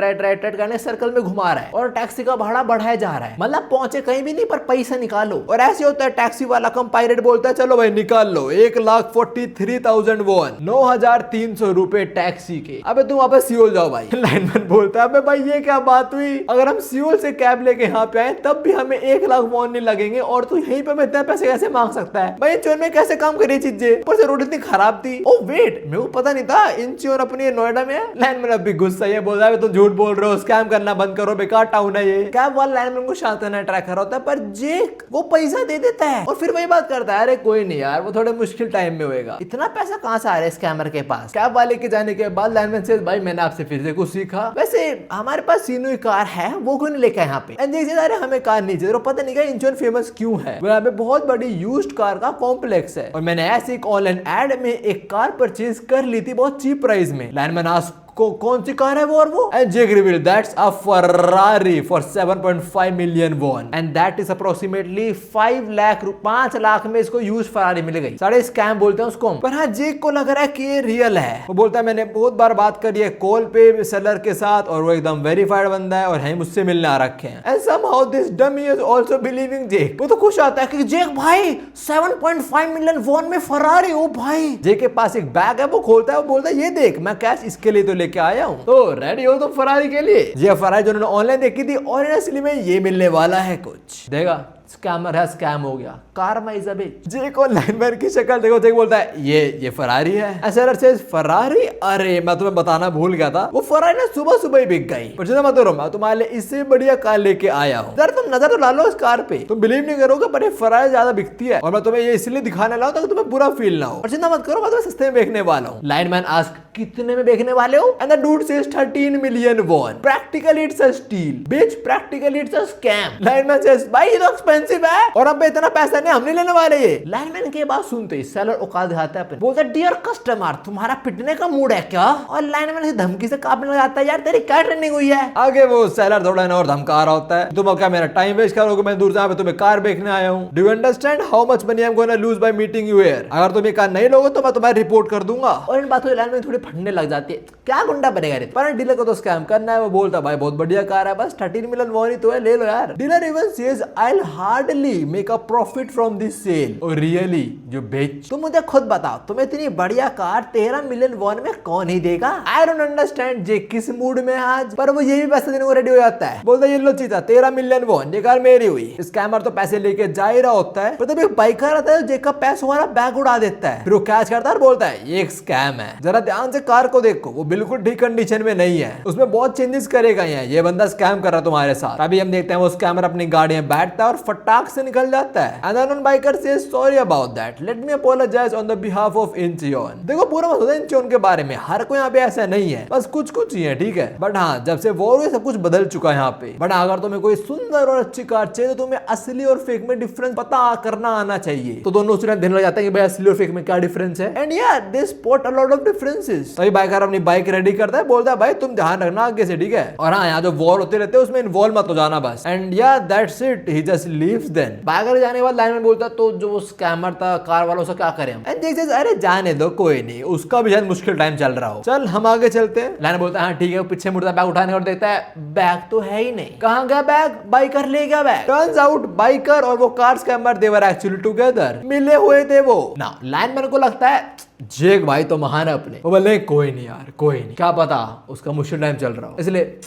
करने सर्कल में घुमा रहा है और टैक्सी का भाड़ा बढ़ाया जा रहा है, मतलब पहुंचे कहीं भी नहीं पर पैसा निकालो। और ऐसे होता है टैक्सी वाला कम पायरेट बोलता है चलो भाई निकाल लो 1,43,000 वॉन, 9,300 रुपए टैक्सी के। अबे तुम वापस सियोल जाओ भाई। लाइनमैन बोलता है अबे भाई ये क्या बात हुई, अगर हम सियोल से कैब लेके यहाँ पे आए तब भी हमें 1 लाख वॉन नहीं लगेंगे और तू यहीं पे हमें इतना पैसे कैसे मांग सकता है भाई? इंचियोन में कैसे काम करी चीजें, ऊपर से रोड इतनी खराब थी। ओ वेट, मेरे को पता नहीं था इंचियोन अपनी नोएडा में है। लाइनमैन अभी गुस्सा है, बोल रहा है तुम झूठ बोल रहे हो, स्कैम करना बंद करो, बेकार टाउन है ये। कैब वाला लाइनमैन को शांत करना ट्राई कर रहा होता है पर जेक वो पैसा दे देता है और फिर वही बात करता है अरे कोई नहीं यार वो थोड़े मुश्किल टाइम में होएगा, इतना पैसा कहां से आ रहा है स्कैमर के पास। कैब वाले के जाने के बाद लाइनमैन से भाई मैंने आपसे फिर से कुछ सीखा, वैसे हमारे पास सीनोई कार है वो क्यों नहीं लेके यहाँ पे? अरे हमें कार नहीं चाहिए, पता नहीं क्या इंचियोन फेमस क्यों है, यहाँ पे बहुत बड़ी यूज्ड कार का कॉम्प्लेक्स है और मैंने ऐसे एक ऑनलाइन एड में एक कार परचेज कर ली थी बहुत चीप प्राइस में। लाइनमैन आस्क कौन सी कार है वो? और वो and Jake reveal that's a Ferrari for 7.5 million won and that is approximately 5 lakh में इसको यूज फरारी मिल गई। सारे स्कैम बोलते हैं उसको, पर हाँ जेक को लग रहा है कि ये रियल है। वो बोलता है मैंने बहुत बार बात करी है कॉल पे सेलर के साथ और वो एकदम वेरीफाइड बंदा है और है मुझसे मिलने आ रखे हैं। And somehow this dummy is also believing Jake. वो तो खुश आता है कि जेक भाई 7.5 मिलियन वॉन में फरारी हो भाई। जेक के पास एक बैग है, वो खोलता है, वो बोलता है ये देख मैं कैश इसके लिए तो लेके आया हूँ। तो रेडी हो तुम फरारी के लिए? ये फरारी जो उन्होंने ऑनलाइन देखी थी और असली में ये मिलने वाला है कुछ। देगा स्कैमर है, स्कैम हो गया। कार्मा इज अ बिच। जेक और लाइनमैन की शक्ल देखो, जेक बोलता है ये फरारी है। Seller says Ferrari? अरे मैं तुम्हें बताना भूल गया था, वो फरारी ना सुबह सुबह ही बिक गई। पर चिंता मत करो, मैं तुम्हारे लिए इससे बढ़िया कार लेके आया हूँ। जरा तुम नजर ला लो इस कार पे, तुम बिलीव नहीं करोगे पर ये फरारी ज्यादा बिकती है और मैं तुम्हें ये इसलिए दिखाने लाऊं ताकि तुम्हें बुरा फील ना हो। और चिंता मत करो, मैं तुम्हें सस्ते में बेचने वाला हूँ। लाइनमैन आस्क कितने में बेचने वाले हो? And the dude says 13 million won. Practically it's a steal bitch, practically it's a scam. Lineman says भाई ये तो एक्सपेंसिव है और हम पे इतना पैसा नहीं, हम नहीं लेने वाले ये। लाइनमैन के बात सुनते ही सेलर औकात दिखाता है, बोलता है डियर कस्टमर तुम्हारा पिटने का मूड है क्या? और लाइनमैन से धमकी से कांपने लग जाता है, यार तेरी क्या ट्रेनिंग हुई है? आगे वो सेलर थोड़ा और धमका रहा होता है, तुम क्या मेरा टाइम वेस्ट करोगे? मैं दूर से तुम्हें कार बेचने आया हूँ। Do you understand how much money I am gonna lose by meeting you here? अगर तुम ये कार नहीं लोगे तो मैं तुम्हारी रिपोर्ट कर दूंगा। और इन बातों से लाइनमैन थोड़ी फटने लग जाती है, क्या गुंडा बनेगा रे? पर डीलर को तो स्कैम करना है। वो बोलता भाई बहुत बढ़िया कार है, बस 13 मिलियन वॉन ही तो है, ले लो यार। Dealer even says I will hardly make a profit from this sale. और रियली जो बेच, तुम मुझे खुद बताओ तुम्हें इतनी बढ़िया कार 13 मिलियन वॉन में कौन ही देगा? आई डोंट अंडरस्टैंड जे किस मूड में आज, पर वो ये भी पैसे देने को रेडी हो जाता है। बोलता ये लो चीता 13 मिलियन वॉन, ये कार मेरी हुई। स्कैमर तो पैसे लेके जा ही रहा होता है, पर तब एक बाइकर आता है जे का पैसा वाला बैग उड़ा देता है। फिर वो कैच करता है और बोलता है ये एक स्कैम है, जरा ध्यान से कार को देखो, वो बिल्कुल ठीक कंडीशन में नहीं है, उसमें बहुत चेंजेस करेगा ये बंदा स्कैम कर रहा है तुम्हारे साथ। अभी हम देखते हैं वो स्कैमर अपनी गाड़ी में बैठता है और फटाक से निकल जाता है। And then biker says sorry about that, let me apologise on the behalf of Incheon. देखो पूरा मत सोचो इंचियोन के बारे में, हर कोई यहाँ पे ऐसा नहीं है, बस कुछ ही है, ठीक है। बट हाँ जब से वॉर हुई सब कुछ बदल चुका है यहाँ पे। बट अगर तुम्हें कोई सुंदर और अच्छी कार चाहिए तो तुम्हें असली और फेक में डिफरेंस पता करना आना चाहिए। तो दोनों स्टूडेंट देने लग जाते हैं कि भाई असली और फेक में क्या डिफरेंस है। एंड यार they spot a lot of differences. तभी बाइकर अपनी बाइक रेडी करता है, बोलता है भाई तुम ध्यान रखना आगे से, ठीक है। और हाँ यहाँ जो वॉर होते रहते हैं उसमें इन्वॉल्व मत हो जाना बस। And yeah that's it, he just leaves then. Biker जाने के बाद लाइन में बोलता तो जो स्कैमर था कार वालों से क्या करें हम? एंड देख अरे जाने दो कोई नहीं, उसका भी शायद मुश्किल टाइम चल रहा हो, चल हम आगे चलते हैं। लाइन बोलता है हाँ ठीक है। पीछे मुड़ता बैग उठाने और देखता है बैग तो है ही नहीं। कहाँ गया बैग? बाइकर ले गया बैग। टर्न्स आउट बाइकर और वो car scammer they were actually together, मिले हुए थे वो ना। लाइनमैन को लगता है जेक भाई तो महान है अपने। वो बोले कोई नहीं यार कोई नहीं, क्या पता उसका मुश्किल टाइम चल रहा हो, इसलिए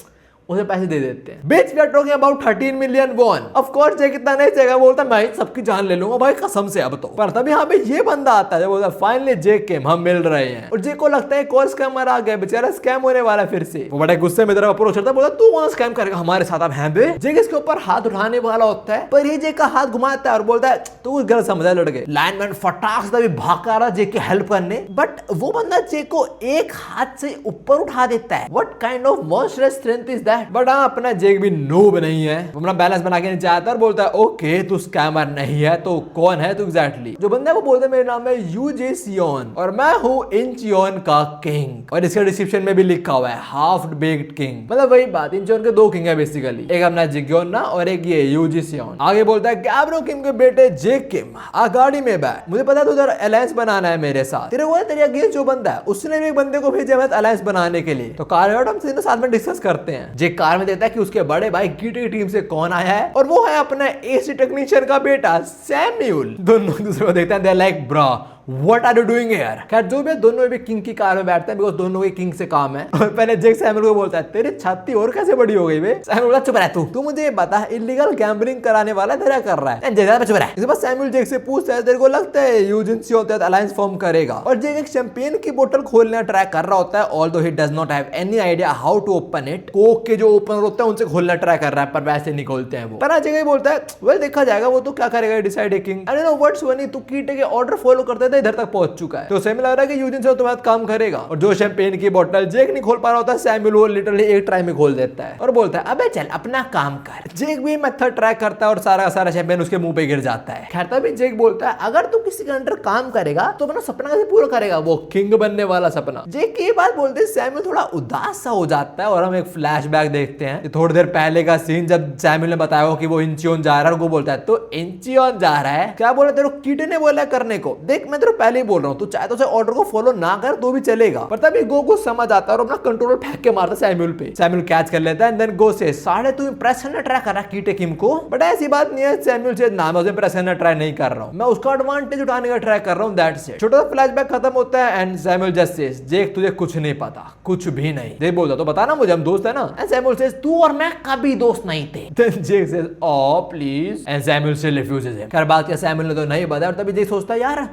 उसे पैसे दे देते हैं। Which we are talking about 13 million won. Of course Jake इतना नहीं चाहिए, बोलता मैं सबकी जान ले लूंगा भाई कसम से अब तो। पर तभी यहाँ पे ये बंदा आता है, बोलता फाइनली जेक केम, हम मिल रहे हैं। और जेक को लगता है कॉल स्कैमर आ गया, बेचारा स्कैम होने वाला फिर से। वो बड़े गुस्से में तरफ अप्रोच करता है, बोलता तू वहां स्कैम करेगा हमारे साथ? अब हैं बे। जेक इसके ऊपर हाथ उठाने वाला होता है, पर ये जेक का हाथ घुमाता है और बोलता है तू कुछ गलत समझा लड़के। लाइनमैन फटाक से तभी भाग कर रहा जेक की हेल्प करने, बट वो बंदा जेक को एक हाथ से ऊपर उठा देता है। What kind of monstrous strength is that? But हाँ अपना जेक भी नूब नहीं है, अपना बैलेंस बना के नीचे आता है और बोलता है ओके तू स्कैमर नहीं है तो कौन है तू एग्जैक्टली? जो बंदा है वो बोलता है मेरा नाम है यूजे सियोन और मैं हूँ इंचियोन का किंग। और इसके डिस्क्रिप्शन में भी लिखा हुआ है हाफ बेक्ड किंग, मतलब वही बात, इंचियोन के दो किंग है बेसिकली, एक अपना जिग्योन ना और एक ये यूजे सियोन। आगे बोलता है गैब्रो किम के बेटे जेक किम आ गाड़ी में बैठ, मुझे पता है तुझे अलायंस बनाना है मेरे साथ। तेरे वो तेरे अगेंस्ट जो बंदा है उसने भी एक बंदे को भेजा है अलायंस बनाने के लिए, तो कार हम साथ में डिस्कस करते हैं। जेक कार में देता है कि उसके बड़े भाई कीटे की टीम से कौन आया है और वो है अपना एसी टेक्नीशियन का बेटा सैम्यूल। दोनों दूसरे को देखते हैं, they are like bro What are you doing here? खैर जो भी दोनों भी किंग की कार में बैठते हैं, बिकॉज दोनों के किंग से काम है। और पहले जेक सैमुअल को बोलता है तेरी छाती और कैसे बड़ी हो गई बे? सैमुअल बोला चुप रह तू मुझे ये बता इलीगल गैम्बलिंग कराने वाला तेरा कर रहा है? जेक चुप रह। इसके बाद सैमुअल जेक से पूछता है तेरे को लगता है यूजिन सियोन तेरे अलायंस फॉर्म करेगा? और जेक एक शैंपेन की बोतल खोलने ट्राई कर रहा होता है, although he does not have any idea how to open it. Coke के जो ओपनर होता है उनसे खोलना ट्राई कर रहा है, पर वैसे नहीं खोलते हैं वो। पर जेक बोलता है वेल देखा जाएगा, वो तो क्या करेगा decide king. I don't know what's funny, तू कीटे के ऑर्डर फॉलो करते थे बंदा इधर तक पहुंच चुका है। तो सैमुअल लग रहा है कि यूजिन से तुम्हारा काम करेगा। और जो शैंपेन की बोतल जेक नहीं खोल पा रहा होता, सैमुअल वो लिटरली एक ट्राई में खोल देता है और बोलता है अबे चल अपना काम कर। जेक भी मेथड ट्राई करता है और सारा सारा शैंपेन उसके मुंह पे गिर जाता है। खैर तभी जेक बोलता है अगर तू किसी के अंडर काम करेगा तो अपना सपना कैसे पूरा करेगा, वो किंग बनने वाला सपना। जेक की बात बोलते सैमुअल थोड़ा उदास सा हो जाता है और हम एक फ्लैशबैक देखते हैं थोड़ी देर पहले का सीन, जब सैमुअल ने बताया कि वो इंचियोन जा रहा है। वो बोलता है तो इंचियोन जा रहा है, क्या बोला तेरे को कीटे ने बोला करने को। देख मैं तेरे को पहले ही बोल रहा हूँ, तू चाहे तो उसे ऑर्डर को फॉलो ना कर तो भी चलेगा। पर तभी गो को समझ आता है और अपना कंट्रोलर फेंक के मारता सैमुअल पे। सैमुअल कैच कर लेता है एंड देन गो से साढ़े तू इंप्रेस करना ट्राई कर रहा कीटे किम को, बट ऐसी बात नहीं है। सैमुअल से नाम उसे इंप्रेस करना ट्राई नहीं कर रहा हूँ, मैं उसका एडवांटेज उठाने का ट्राई कर रहा हूँ। That's it. छोटा सा फ्लैशबैक खत्म होता है एंड सैमुअल जस्ट सेज जेक तुझे कुछ नहीं पता, कुछ भी नहीं। जेक बोलता तो बता ना मुझे, हम दोस्त है ना। एंड सैमुअल सेज तू और मैं कभी दोस्त नहीं थे। Then Jake says oh please and Samuel से रिफ्यूजेस हिम। खैर बात क्या सैमुअल ने तो नहीं बताया और तभी जेक सोचता है यार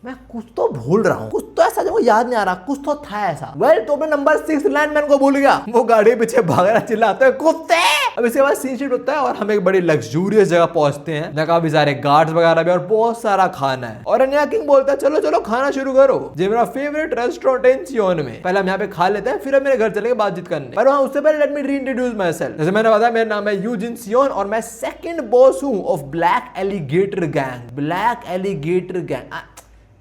मैं कुछ तो भूल रहा हूँ, कुछ तो ऐसा जो याद नहीं आ रहा, कुछ तो था ऐसा। वेल तो मैं नंबर 6 लैंडमैन को भूल गया। वो गाड़ी पीछे भाग रहा चिल्लाते हैं कुत्ते। अब इसके बाद सीन शीट होता है और हम एक बड़ी लग्जूरियस जगह पहुंचते हैं जहाँ काफी सारे गार्ड्स वगैरह भी और बहुत सारा खाना है। और अन्या किंग बोलता है चलो चलो खाना शुरू करो, ये मेरा फेवरेट रेस्टोरेंट है इंचियोन में। पहले हम यहाँ पे खा लेते हैं फिर हम मेरे घर चलेंगे बातचीत करने। पर उससे पहले let me reintroduce my self. जैसे मैंने बताया मेरा नाम है यूजिन सियोन और मैं सेकंड बॉस हूँ of black alligator gang. Black alligator gang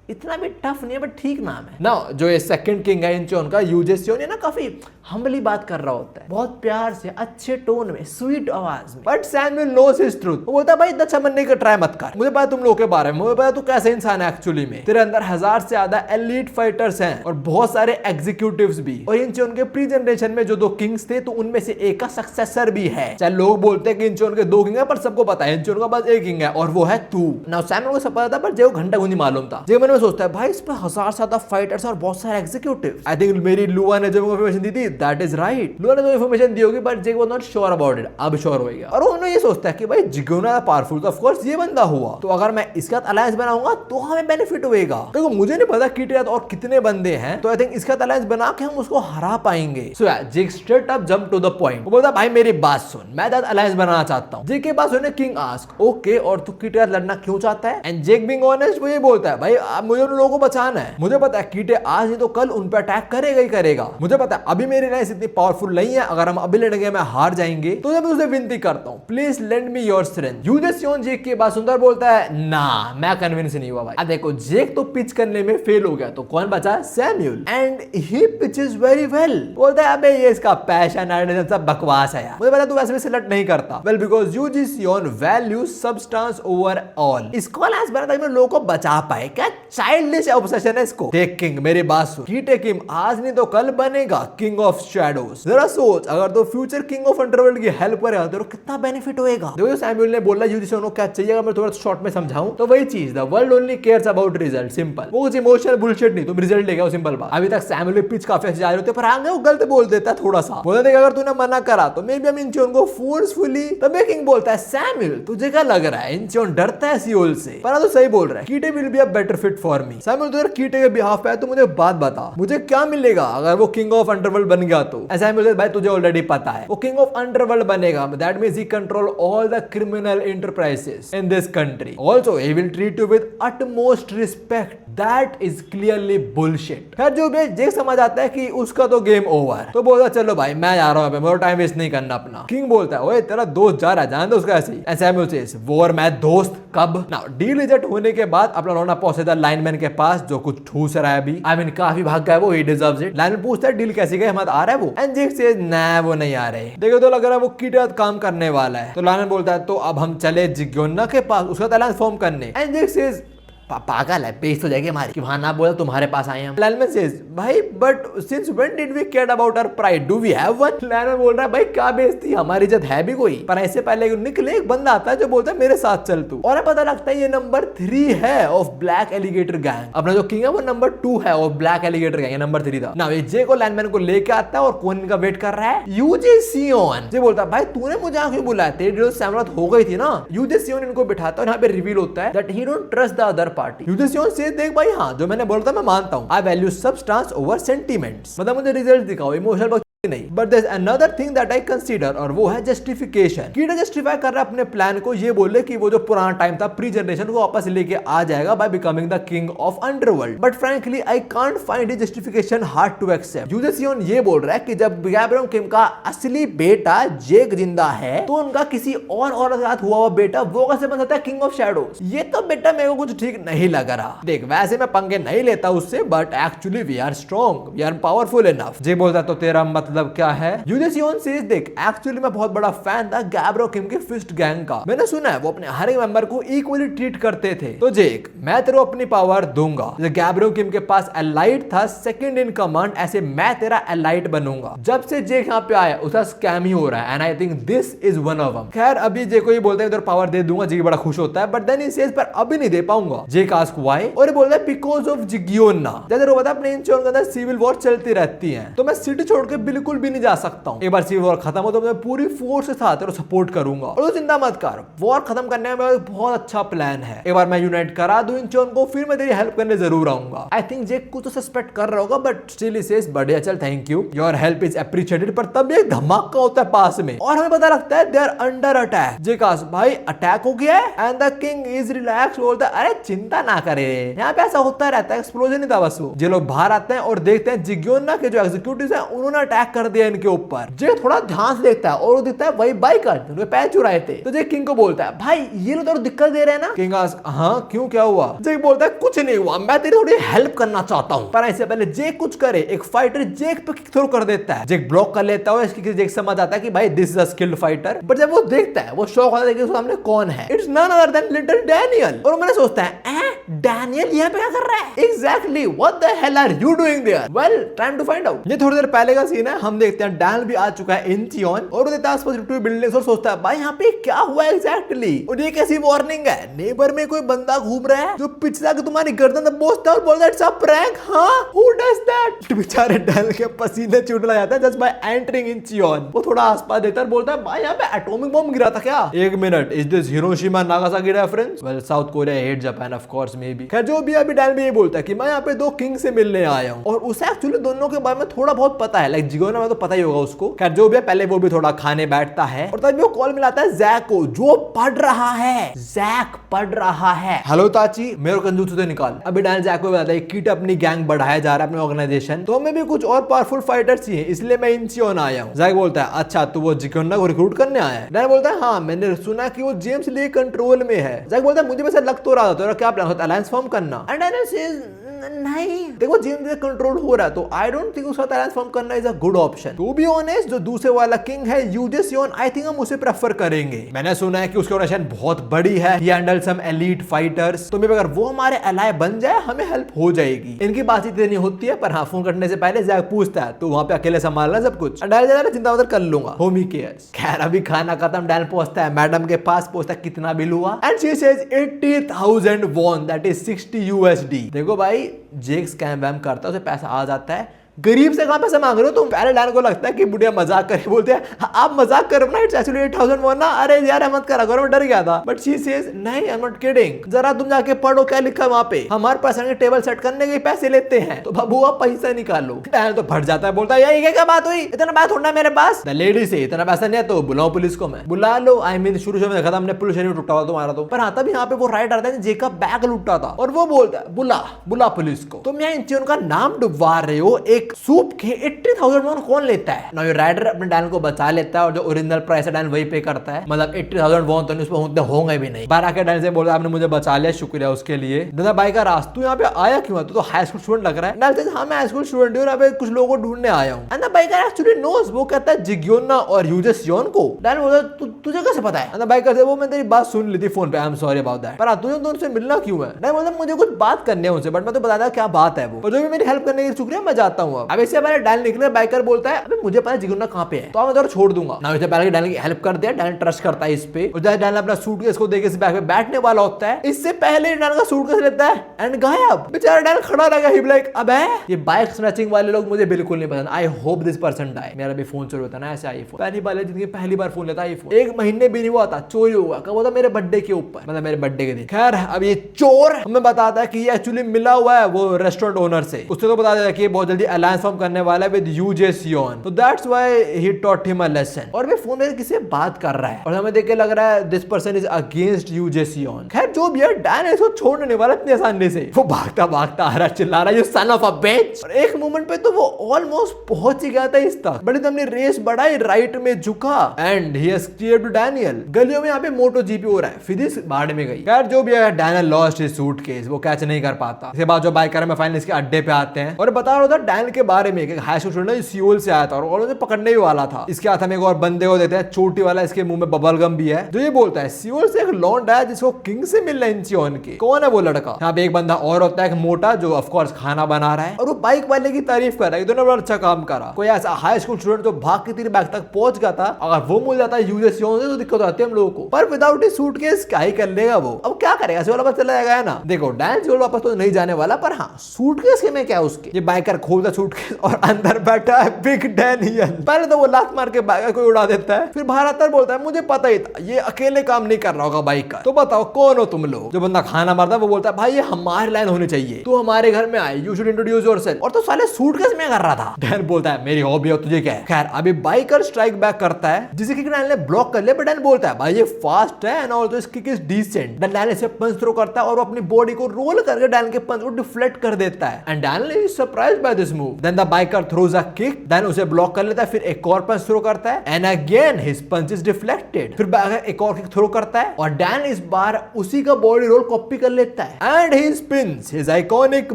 इतना भी टफ नहीं है बट ठीक नाम है ना। जो ये सेकंड किंग है इंचियोन का यूजिन है ना, काफी हम्बली बात कर रहा होता है, बहुत प्यार से अच्छे टोन में स्वीट आवाज में। But Samuel knows his truth. वो बोलता है भाई इतना अच्छा बनने का ट्राई मत कर, मुझे पता तुम लोगों के बारे में, मुझे पता तू कैसे इंसान है एक्चुअली में। तेरे अंदर 1000 से ज्यादा एलीट फाइटर्स हैं और बहुत सारे एग्जीक्यूटिव्स भी। और इंचियोन के प्री जनरेशन में जो 2 किंग्स थे तो उनमें से एक का सक्सेसर भी है। चाहे लोग बोलते हैं कि इंचियोन के 2 किंग है पर सबको पता है इंचियोन का बस एक किंग है और वो है तू। ना सैमुअल को सब पता था पर जो घंटा गुंजी मालूम था। जो मन में सोचता है भाई इस पे 1000 से ज्यादा फाइटर्स और बहुत सारे एग्जीक्यूटिव। आई थिंक मेरी लुआ ने जो इन्फॉर्मेशन दी थी दैट इज राइट। लुआ ने तो इन्फॉर्मेशन दी होगी but Jake was not sure about it. अब श्योर हो गया और उन्होंने ये सोचता है कि भाई जिगोना पावरफुल तो ऑफ कोर्स ये बंदा हुआ, तो अगर मैं इसके साथ अलायंस बनाऊंगा तो हमें बेनिफिट होएगा। देखो मुझे नहीं पता कीटे और कितने बंदे हैं, तो आई थिंक इसके साथ अलायंस बना के हम उसको हरा पाएंगे। सो यार Jake straight up jump to the point. वो बोलता भाई मेरी बात सुन, मैं साथ अलायंस बनाना चाहता हूं। जेक के पास उन्हें किंग आस्क ओके और तू कीटे साथ लड़ना क्यों चाहता है। एंड जेक बीइंग ऑनेस्ट वो ये बोलता है भाई मुझे उन लोगों को बचाना है, मुझे पता है कीटे आज नहीं तो कल उन पर अटैक करेगा ही करेगा। मुझे पता है अभी मेरी लाइफ इतनी पावरफुल नहीं है, अगर हम अभी लड़ेंगे मैं हार जाएंगे। तो जब उसे विनती करता हूं please lend me your strength. Eugene Jake के बात सुंदर बोलता है ना मैं कन्विंस नहीं हुआ भाई। अब देखो जेक तो पिच करने में फेल हो गया तो कौन बचा, Samuel. And he pitches very well. बोलता है अबे ये इसका पैशन आइडिया सब बकवास है यार, मुझे पता तू वैसे भी सिलेक्ट नहीं करता। Well because Eugene values substance over all. इसको अलायंस बना ताकि लोगों को बचा पाए। क्या चाइल्डिश ऑब्सेशन है इसको। देख किंग मेरी बात सुन, कीटे किंग आज नहीं तो कल बनेगा किंग ऑफ शैडोज। जरा सोच अगर तो फ्यूचर किंग ऑफ अंडरवर्ल्ड की हेल्प करेगा तो कितना बेनिफिट होएगा। देखो सैमुअल ने बोला यूजिन को क्या चाहिए, अगर मैं थोड़ा शॉर्ट में समझाऊं तो वही चीज the world only cares about result. Simple, वो कुछ इमोशनल बुलशिट नहीं, तुम रिजल्ट लेके आओ, सिंपल बात। अभी तक सैमुअल पे पिच काफी अच्छे जा रहे होते पर आगे वो गलत बोल देता है थोड़ा सा। बोलता है अगर तूने मना करा तो मे बी हम इंचियोन को फोर्सफुली। तब किंग बोलता है सैमुअल तुझे क्या लग रहा है इंचियोन डरता है सियोल से। पर तो सही बोल रहा है, कीटे will be a better fit for me. Samuel तो कीटे के बिहाफ पे है तो मुझे बात बता मुझे क्या मिलेगा अगर वो किंग ऑफ अंडरवर्ल्ड बन गया तो। ऐसा है भाई तुझे ऑलरेडी पता है वो किंग ऑफ अंडरवर्ल्ड बनेगा, that means he control all the criminal enterprises in this country. Also he will treat you with utmost respect. That is clearly bullshit. खैर जो भी जेक समझ आता है कि उसका तो गेम ओवर, तो बोलता चलो भाई मैं जा रहा हूं, मेरा टाइम वेस्ट नहीं करना अपना। किंग बोलता है ओए तेरा दोस्त जा रहा है, जान दो उसका ऐसे ही। सैमुअल सेज वॉर मैं दोस्त कब। नाउ डील रिजेक्ट होने के बाद अपना लौंडा पहुंचता है लाइनमैन के पास जो कुछ ठूस रहा है अभी। आई मीन काफी भाग गया वो, ही डिजर्व्स इट। लाइनमैन पूछता है डील कैसी गई, हम आ रहा है वो। एंड जेक सेज ना वो नहीं आ रहे। देखो तो लग रहा है वो कीटे काम करने वाला है। तो लाइनमैन बोलता है तो अब हम चले जिग्योना के पास उसका अलायंस फॉर्म करने। एंड जेक सेज पागल है, पेश तो जाएगी हमारी कि वहां ना बोला तुम्हारे पास आए हम। लाइनमैन सेज भाई but since when did we care about our pride, do we have one. Lineman बोल रहा है भाई क्या बेइज्जती, हमारी इज्जत है भी कोई। पर ऐसे पहले निकले एक बंदा आता है जो बोलता है मेरे साथ चल तू, और पता लगता है ये नंबर 3 है ऑफ ब्लैक एलिगेटर गैंग। अपना जो किंग है वो नंबर 2 है of black alligator gang, number 3 था ना। ये जे को लाइनमैन को लेके आता है और कौन इनका वेट कर रहा है, यूजिन। जे बोलता है भाई तूने मुझे क्यों बुलाया, तेरी जो सहमत हो गई थी ना। यूजिन इनको बिठाता है और यहाँ पे रिवील होता है that he don't trust the other party. Eugene से देख भाई हाँ जो मैंने बोला था मैं मानता हूँ, I value substance over sentiments. मतलब मुझे रिजल्ट दिखाओ, इमोशनल नहीं। But there is another thing that I consider, और वो है जस्टिफिकेशन। कीड़ा जस्टिफाई कर रहा है अपने प्लान को, ये बोले कि वो जो पुराना टाइम था प्री जनरेशन को वापस लेके आ जाएगा by becoming the king of underworld. But frankly I can't find his justification hard to accept. यूजेसियन ये बोल रहा है कि जब गैब्रियल किम का असली बेटा जेक जिंदा है तो उनका किसी और औरत के साथ हुआ हुआ बेटा वो कैसे बन सकता है किंग ऑफ शैडोज। ये तो बेटा मेरे को कुछ ठीक नहीं लग रहा। देख वैसे मैं पंगे नहीं लेता उससे, but actually we are strong, we are powerful enough. Jay बोलता तो तेरा मतलब क्या है? यूजेसियन सेज देख एक्चुअली मैं बहुत बड़ा फैन था गैब्रियल किम के फिस्ट गैंग का। मैंने सुना है वो अपने हर एक मेंबर को इक्वली ट्रीट करते थे। तो जेक मैं तेरे को अपनी पावर दूंगा। गैब्रियल किम के पास एलाइट था सेकंड इन कमांड, ऐसे मैं तेरा एलाइट बनूंगा। जब से जेक यहाँ पे आया उसका स्कैम ही हो रहा है and I think this is one of them. खैर अभी जे को ये बोलते हैं इधर पावर दे दूंगा, जेक बड़ा खुश होता है, बट देन ही सेज पर अभी नहीं दे पाऊंगा। जेक आस्क व्हाई, और ये बोलता है बिकॉज़ ऑफ जिगियोना। जैसे वो बताया अपने इंचोन के अंदर सिविल वॉर चलती रहती है तो मैं सिटी छोड़ के बिल्कुल भी नहीं जा सकता हूँ। एक बार सिविल वॉर खत्म हो तो मैं पूरी फोर्स के साथ तेरे सपोर्ट करूंगा, और तो चिंता मत कर, वॉर खत्म करने में बहुत अच्छा प्लान है। एक बार मैं यूनाइट करा दूं इंचोन को, फिर मैं तेरी हेल्प करने जरूर आऊंगा। आई थिंक जेक कुछ तो सस्पेक्ट कर रहा होगा, बट स्टिल ही सेज बढ़िया चल thank you, your help is appreciated. पर तब एक धमाका होता है पास में और हमें पता लगता है they are under attack. Jake ask भाई अटैक हो गया है and the king is relax. बोलता है अरे चिंता ना करे, यहाँ पे ऐसा होता रहता है, एक्सप्लोजन नहीं था बस। वो जे लोग बाहर आते हैं और देखते हैं जिगियोना के जो एग्जीक्यूटिव्स हैं उन्होंने अटैक कर दिया इनके ऊपर। जे थोड़ा ध्यान से देखता है और वो दिखता है वही बाइकर उनके पैर चुराए थे। तो जे किंग को बोलता है भाई ये लोग तो दिक्कत दे रहे हैं ना। किंग आस्क हाँ क्यों क्या हुआ? जेक बोलता है कुछ नहीं हुआ, मैं तेरी थोड़ी हेल्प करना चाहता हूँ। पर इससे पहले जेक कुछ करे एक फाइटर जेक पे किक थ्रो कर देता है। जेक ब्लॉक कर लेता है, इसकी जेक समझ आता है कि भाई this is a skilled fighter. But जब वो देखता है वो शॉक होता है कि उसके सामने कौन है। It's none other than little Daniel. और मैंने सोचता है डैनियल यहाँ पे क्या कर रहा है? Exactly what the hell are you doing there? Well time to find out. ये थोड़ी देर पहले का सीन है, हम देखते हैं डैनियल भी आ चुका है इंचियोन और वो देखता है आसपास टूटी बिल्डिंग्स और सोचता है भाई यहाँ पे क्या हुआ एग्जैक्टली। और ये कैसी वार्निंग है, नेबर में कोई बंदा घूम रहा है जो पिछला के तुम्हारी गर्दन दबोचता है और बोलता है इट्स अ प्रैंक। हाँ हु डज दैट? बेचारे डैनियल के पसीने छूटने जाता है जस्ट बाय एंटरिंग इंचियोन। वो थोड़ा आसपास देखता है और बोलता है भाई यहाँ पे एटॉमिक बम गिरा था क्या? एक minute, is this Hiroshima Nagasaki reference? Well south Korea hate Japan of course may be. खैर जो भी अभी डैनियल भी ये बोलता है कि मैं यहाँ पे दो किंग से मिलने आया हूँ और उसे एक्चुअली दोनों के बारे में थोड़ा बहुत पता है, लाइक जिगोना में तो पता ही होगा उसको। खैर जो भी है पहले वो भी थोड़ा खाने बैठता है और तभी वो कॉल मिलाता है जैक को जो पढ़ रहा है। जैक पढ़ रहा है हेलो ताची मेरे कंजूस से निकाल। अभी डैनियल जैक को बताता है कीट अपनी गैंग बढ़ाया जा रहा है अपने ऑर्गेनाइजेशन, तो हमें भी कुछ और पावरफुल फाइटर्स चाहिए इसलिए मैं इंचियोन आया हूँ। जैक बोलता है अच्छा तू वो जिगोना को रिक्रूट करने आया है? डैनियल बोलता है हाँ मैंने सुना कि वो जेम्स ली कंट्रोल में है। जैक बोलता है मुझे वैसे लग तो रहा था तेरा क्या प्लान होता है अलायंस फॉर्म करना? एंड डैनियल सेज नहीं देखो जेम्स से कंट्रोल हो रहा है तो आई डोंट थिंक उसका अलायंस फॉर्म करना is a good option. To be honest जो दूसरे वाला किंग है यूजेसियन आई थिंक हम उसे प्रेफर करेंगे। मैंने सुना है कि उसकी ऑर्गेनाइजेशन बहुत बड़ी है, ही हैंडल सम एलीट फाइटर्स, तो अगर वो हमारे एलाय बन जाए हमें हेल्प हो जाएगी। इनकी बातचीत नहीं होती है पर हाँ फोन करने से पहले जैक पूछता है तो वहां पे अकेले संभालना सब कुछ? डैनियल चिंता उधर कर लूंगा होमी केयर्स। खैर अभी खाना खत्म, डैनियल पहुंचता है मैडम के पास, पूछता है कितना बिल हुआ and she says 80,000 von that is 60 USD। देखो भाई जेक स्कैम वैम करता है उसे पैसा आ जाता है, गरीब से कहां पैसा मांग रहे हो तुम? पहले डैन को लगता है कि बुढ़िया मजाक करे, बोलते हैं आप मजाक करो ना इट्स एक्चुअली 8,000 वॉन ना। अरे यार मत करा करो, मैं डर गया था। बट शी सेज नहीं आई एम नॉट किडिंग, जरा तुम जाके पढ़ो क्या लिखा है वहां पे, हमारे पर्सन के टेबल सेट करने के पैसे लेते हैं तो बाबू आप पैसा निकालो। डैन तो फट जाता है, बोलता है ये क्या बात हुई, इतना बात होना मेरे पास? द लेडी से इतना पैसा नहीं है तो बुलाओ पुलिस को। मैं बुला लो आई मीन शुरू में देखा था हमने पुलिस नहीं टूटा हुआ तुम्हारा तो, पर हाँ तभी यहाँ पे वो राइट आता है जेका बैग लूटा था और वो बोलता है बुला पुलिस को, तुम यहाँ इंचियोन का नाम डुबवा रहे हो, एक सूप के 80,000 वॉन कौन लेता है? ना ये राइडर अपने डैन को बचा लेता है और जो ओरिजिनल प्राइस है डैन वही पे करता है, मतलब 80,000 वॉन तो उसमें होंगे भी नहीं। बार आके डैन से बोलता है आपने मुझे बचा लिया शुक्रिया उसके लिए। दादा भाई का राज तू यहाँ पे आया क्यों है? तू तो हाई स्कूल स्टूडेंट लग रहा है। डैन से हाँ मैं हाई स्कूल स्टूडेंट हूँ, यहाँ पे कुछ लोगों को ढूंढने आया हूँ। एंड भाई का एक्चुअली नोस, वो कहता है जिगियोना और यूजेसियन को। डैन बोलता तुझे कैसे पता है? एंड भाई कहते वो मैं तेरी बात सुन ली थी फोन पे, I am sorry about that, पर तुझे तो उनसे मिलना क्यों है? डैन बोलता मुझे कुछ बात करनी है उनसे, बट मैं तो बता क्या बात है वो, और जो भी मेरी हेल्प करने की शुक्रिया, मैं जाता हूँ। अब इससे पहले डैन निकले बाइकर बोलता है अबे मुझे पता जिगुना कहां पे है तो मैं उधर छोड़ दूंगा ना। इससे पहले डैनियल की हेल्प कर दिया, डैनियल ट्रस्ट करता है इस पे, और जब डैनियल अपना सूटकेस को देके इस बैग पे बैठने वाला होता है इससे पहले डैनियल का सूटकेस लेता है एंड गायब। बेचारा डैनियल खड़ा रह गया, ही लाइक अबे ये बाइक स्नैचिंग वाले लोग मुझे बिल्कुल नहीं पसंद, I hope this person die. मेरा भी फोन चोरी होता ना ऐसे, आईफोन पहली बार जिंदगी पहली बार फोन लेता आईफोन, 1 महीने भी नहीं हुआ था चोरी हुआ, कब हुआ था? मेरे बर्थडे के ऊपर, मतलब मेरे बर्थडे के दिन। खैर अब ये चोर हमें बताता है कि ये एक्चुअली मिला हुआ है वो रेस्टोरेंट ओनर से, उससे तो बता देता है कि ये बहुत जल्दी अलायंस फॉर्म करने वाला है विद यूजे सियोन, तो that's why he taught him a lesson. और वे फोन में किसी से बात कर रहा है और हमें देख के लग रहा है दिस पर्सन इज अगेंस्ट यूजे सियोन। खैर जो भी है, डैन इसको छोड़ने नहीं वाला इतनी आसानी से। वो भागता भागता आ रहा, चिल्ला रहा, यू सन ऑफ अ बिच। और एक मोमेंट पे तो वो ऑलमोस्ट पहुंच ही गया था इस तक, बट हमने रेस बढ़ाई, राइट में झुका एंड ही एस्केप्ड डैनियल। गलियों में यहाँ पे मोटो जीपी हो रहा है, फिजिक्स बाढ़ में गई। खैर जो भी है, डैनियल लॉस्ट हिज सूटकेस, वो कैच नहीं कर पाता। इसके बाद जो बाइकर में फाइनल इसके अड्डे पे आते हैं और बता रहा था डैनियल के बारे में कि हाई स्कूल स्टूडेंट सियोल से आया था और उन्हें पकड़ने भी वाला था। इसके हाथ में एक और बंदे को देते हैं, चोटी वाला, इसके मुंह में बबल गम भी है, जो ये बोलता है सियोल से एक लौंडा है जिसको किंग से मिलना है इंचियोन के। कौन है वो लड़का? यहाँ पे एक बंदा और होता है, एक मोटा, जो ऑफ कोर्स खाना बना रहा है और वो बाइक वाले की तारीफ कर रहा है, दोनों बड़ा अच्छा काम करा। कोई ऐसा हाई स्कूल स्टूडेंट जो भाग के तेरी बैग तक पहुंच गया था, अगर वो मिल जाता है यूजे सियोन से तो दिक्कत आती है हम लोगों को। पर विदाउट हिज सूटकेस क्या ही कर लेगा वो? अब क्या करेगा, सियोल वापस चला जाएगा ना। देखो डैन सियोल वापस तो नहीं जाने वाला, पर हाँ सूटकेस के में क्या उसके। ये बाइकर खोलता सूटकेस और अंदर बैठा है बिग डैनियल। पहले तो वो लात मार के बाइकर को उड़ा देता है, फिर बाहर आता है, बोलता है मुझे पता ही था ये अकेले काम नहीं कर रहा होगा बाइकर, तो बताओ कौन हो तुम लोग। जो बंदा खाना मारता है वो बोलता है भाई ये हमारी लाइन होनी चाहिए, तू हमारे घर में आए, यू शुड इंट्रोड्यूस योरसेल्फ। और तो साले सूटकेस में कर रहा था। डैन बोलता है मेरी हॉबी है, तुझे क्या है। खैर अभी बाइकर स्ट्राइक बैक करता है जिसे कि डैन ने ब्लॉक कर लिया, बट डैन बोलता है भाई ये फास्ट है एंड ऑल्सो इसकी किक इज डिसेंट। डैन इसे पंच थ्रो करता है और वो अपनी बॉडी को रोल करके डैन के पंच को डिफ्लेक्ट कर देता है and Dan is surprised by this move. Then the biker throws a kick, Dan उसे ब्लॉक कर लेता है, फिर एक और पंच थ्रो करता है and again his punch is deflected. फिर बाइकर एक और किक थ्रो करता है और डैन इस बार उसी का बॉडी रोल कॉपी कर लेता है and he spins his iconic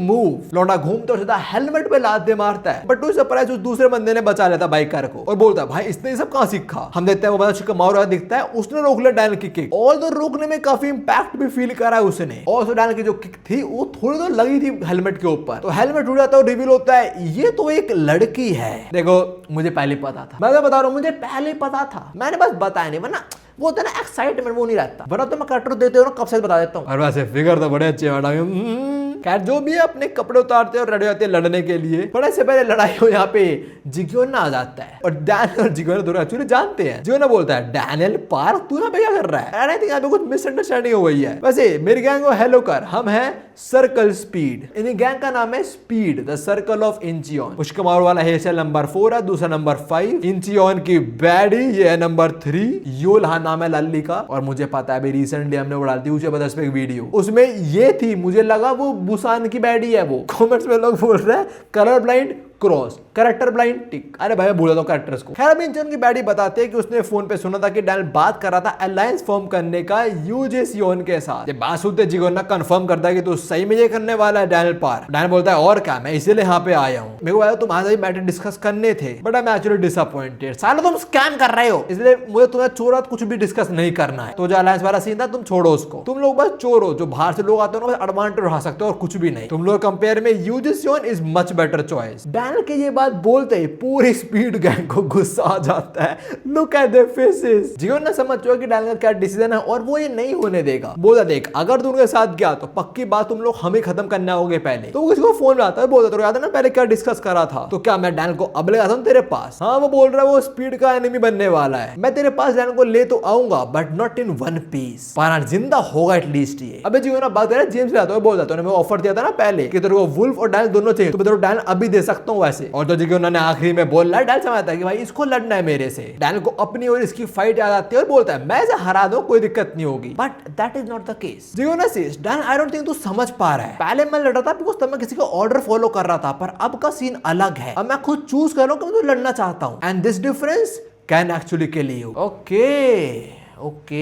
move. लौंडा घूमता और सीधा हेलमेट पे लात दे मारता है, बट टू सरप्राइज उस दूसरे बंदे ने बचा लेता बाइकर को और बोलता है भाई इसने ये सब कहां सीखा। हम देखते हैं वो बंदा चिक्का मार रहा दिखता है, उसने रोक लिया डैन की किक। और तो रोकने में काफी इंपैक्ट भी फील करा है उसने। और डैन की जो किक थी वो थोड़ी तो लगी थी हेलमेट के ऊपर, तो हेलमेट उड़ जाता है और रिवील होता है ये तो एक लड़की है। देखो मुझे पहले पता था, मैं तो बता रहा हूँ मुझे पहले पता था, मैंने बस बताया नहीं, वरना वो होता है ना एक्साइटमेंट, वो नहीं रहता। वरना तो मैं कटर देते हो कब से बता देता हूँ। और वैसे फिगर तो बड़े अच्छे मैडम। खैर जो भी है अपने कपड़े उतारते हैं और रेडी होते हैं लड़ने के लिए। थोड़ा से पहले लड़ाई हो यहाँ पे जिग्योना आ जाता है और डैनियल और जिग्योना दोनों एक्चुअली जानते हैं। जिग्योना बोलता है डैनियल पार्क तू यहाँ पे क्या कर रहा है? आई थिंक यहाँ पे कुछ मिसअंडरस्टैंडिंग हो गई है। वैसे मेरी गैंग को हेलो कर, हम हैं सर्कल स्पीड। इन गैंग का नाम है speed the circle of Incheon. Pushkar मार वाला हेयर स्टाइल नंबर 4 है, दूसरा नंबर 5। इंचियोन की बैडी ये है नंबर 3। योल हाँ नाम है लल्ली का। और मुझे पता है अभी रिसेंटली हमने उड़ा दी ऊंचे बदस पे एक वीडियो, उसमें ये थी, मुझे लगा वो बुसान की बैडी है। वो कमेंट्स में लोग बोल रहे हैं colour blind cross, character blind tick. अरे भाई मैं भूल जाता हूं कैरेक्टर्स को। खैर अभी इंचियोन की बैडी बताते हैं कि उसने फोन पे सुना था कि डैनियल बात कर रहा था अलायंस फॉर्म करने का यूजे सियोन के साथ। ये बात सुनते जिग्योना कंफर्म करता है कि तू सही में ये करने वाला है डैनियल पार। डैनियल बोलता है और क्या, मैं इसीलिए यहाँ पे आया हूँ, मेरे को आया तुम्हारे मैटर डिस्कस करने थे, but I am actually disappointed. साला तुम स्कैम कर रहे हो, इसलिए मुझे तुम्हें चोर कुछ भी डिस्कस नहीं करना है। तो जो अलायंस वाला सीन था तुम छोड़ो उसको, तुम लोग बस चोर हो, जो बाहर से लोग आते हो ना एडवांटेज उठा सकते हो और कुछ भी नहीं। तुम लोग कंपेयर में यूजे सियोन is much better choice. Daniel के ये बात बोलते ही पूरी स्पीड गैंग को गुस्सा आ जाता है। Look at their faces. जिग्योना समझ चुका कि डैनियल का क्या डिसीजन है और वो ये नहीं होने देगा। बोला देख अगर तुम उनके साथ गया तो पक्की बात तुम लोग हमें खत्म करने आओगे पहले। तो वो किसी को फोन आता है, बोलता है याद है ना पहले क्या डिस्कस करा था, तो क्या मैं डैनियल को अब ले आता हूं तेरे पास? हाँ वो बोल रहा है वो स्पीड का एनिमी बनने वाला है, मैं तेरे पास डैनियल को ले तो आऊंगा but not in one piece, पर जिंदा होगा एटलीस्ट ये। अबे जिग्योना बात कर जेम्स ले आता है, बोलता है ऑफर दिया था ना पहले कि तेरे को वुल्फ और डैनियल दोनों चाहिए, तो तेरे को डैनियल अभी दे सकता हूं वैसे। और तो जिग्योना ने आखिरी में बोल रहा है, डैनियल समझता है कि भाई इसको लड़ना है मेरे से। डैनियल को अपनी और इसकी फाइट याद आती है और बोलता है मैं इसे हरा दूं कोई दिक्कत नहीं होगी, but that is not the case. जिग्योना says Daniel I don't think तू समझ पा रहा है, पहले मैं लड़ रहा था बिकॉज़ तब मैं किसी का ऑर्डर फॉलो कर रहा था, पर अब का सीन अलग है, अब मैं खुद चूज कर रहा हूं कि मैं तो लड़ना चाहता हूं and this difference can actually kill you. Okay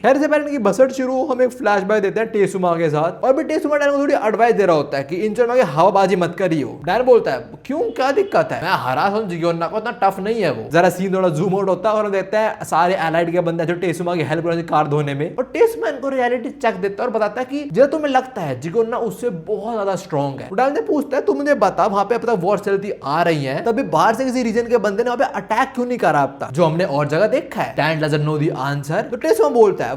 खैर से पहले इनकी बसट शुरू, हम एक फ्लैशबैक देते हैं टेसुमा के साथ। और भी टेसुमा डैनियल को थोड़ी एडवाइस दे रहा होता है कि इंचियोन में हवाबाजी मत करियो। डैनियल बोलता है क्यों क्या दिक्कत है, मैं हरा हूं जिग्योना को, इतना टफ नहीं है वो। जरा सीन थोड़ा जूम आउट होता है और हम देखते हैं सारे एलाइड के बंदे जो टेसुमा की हेल्प करते हैं कार धोने में, और टेसुमा इनको रियलिटी चेक देता है और बताता है कि जो तुम्हें लगता है जिग्योना उससे बहुत ज्यादा स्ट्रॉन्ग है। डैनियल ने पूछता है तू मुझे बता वहां पे अब तक वॉर चलती आ रही है, तभी बाहर से किसी रीजन के बंदे ने वहां पे अटैक क्यों नहीं करा अब तक, जो हमने और जगह देखा है। Daniel doesn't know the answer. तो टेसुमा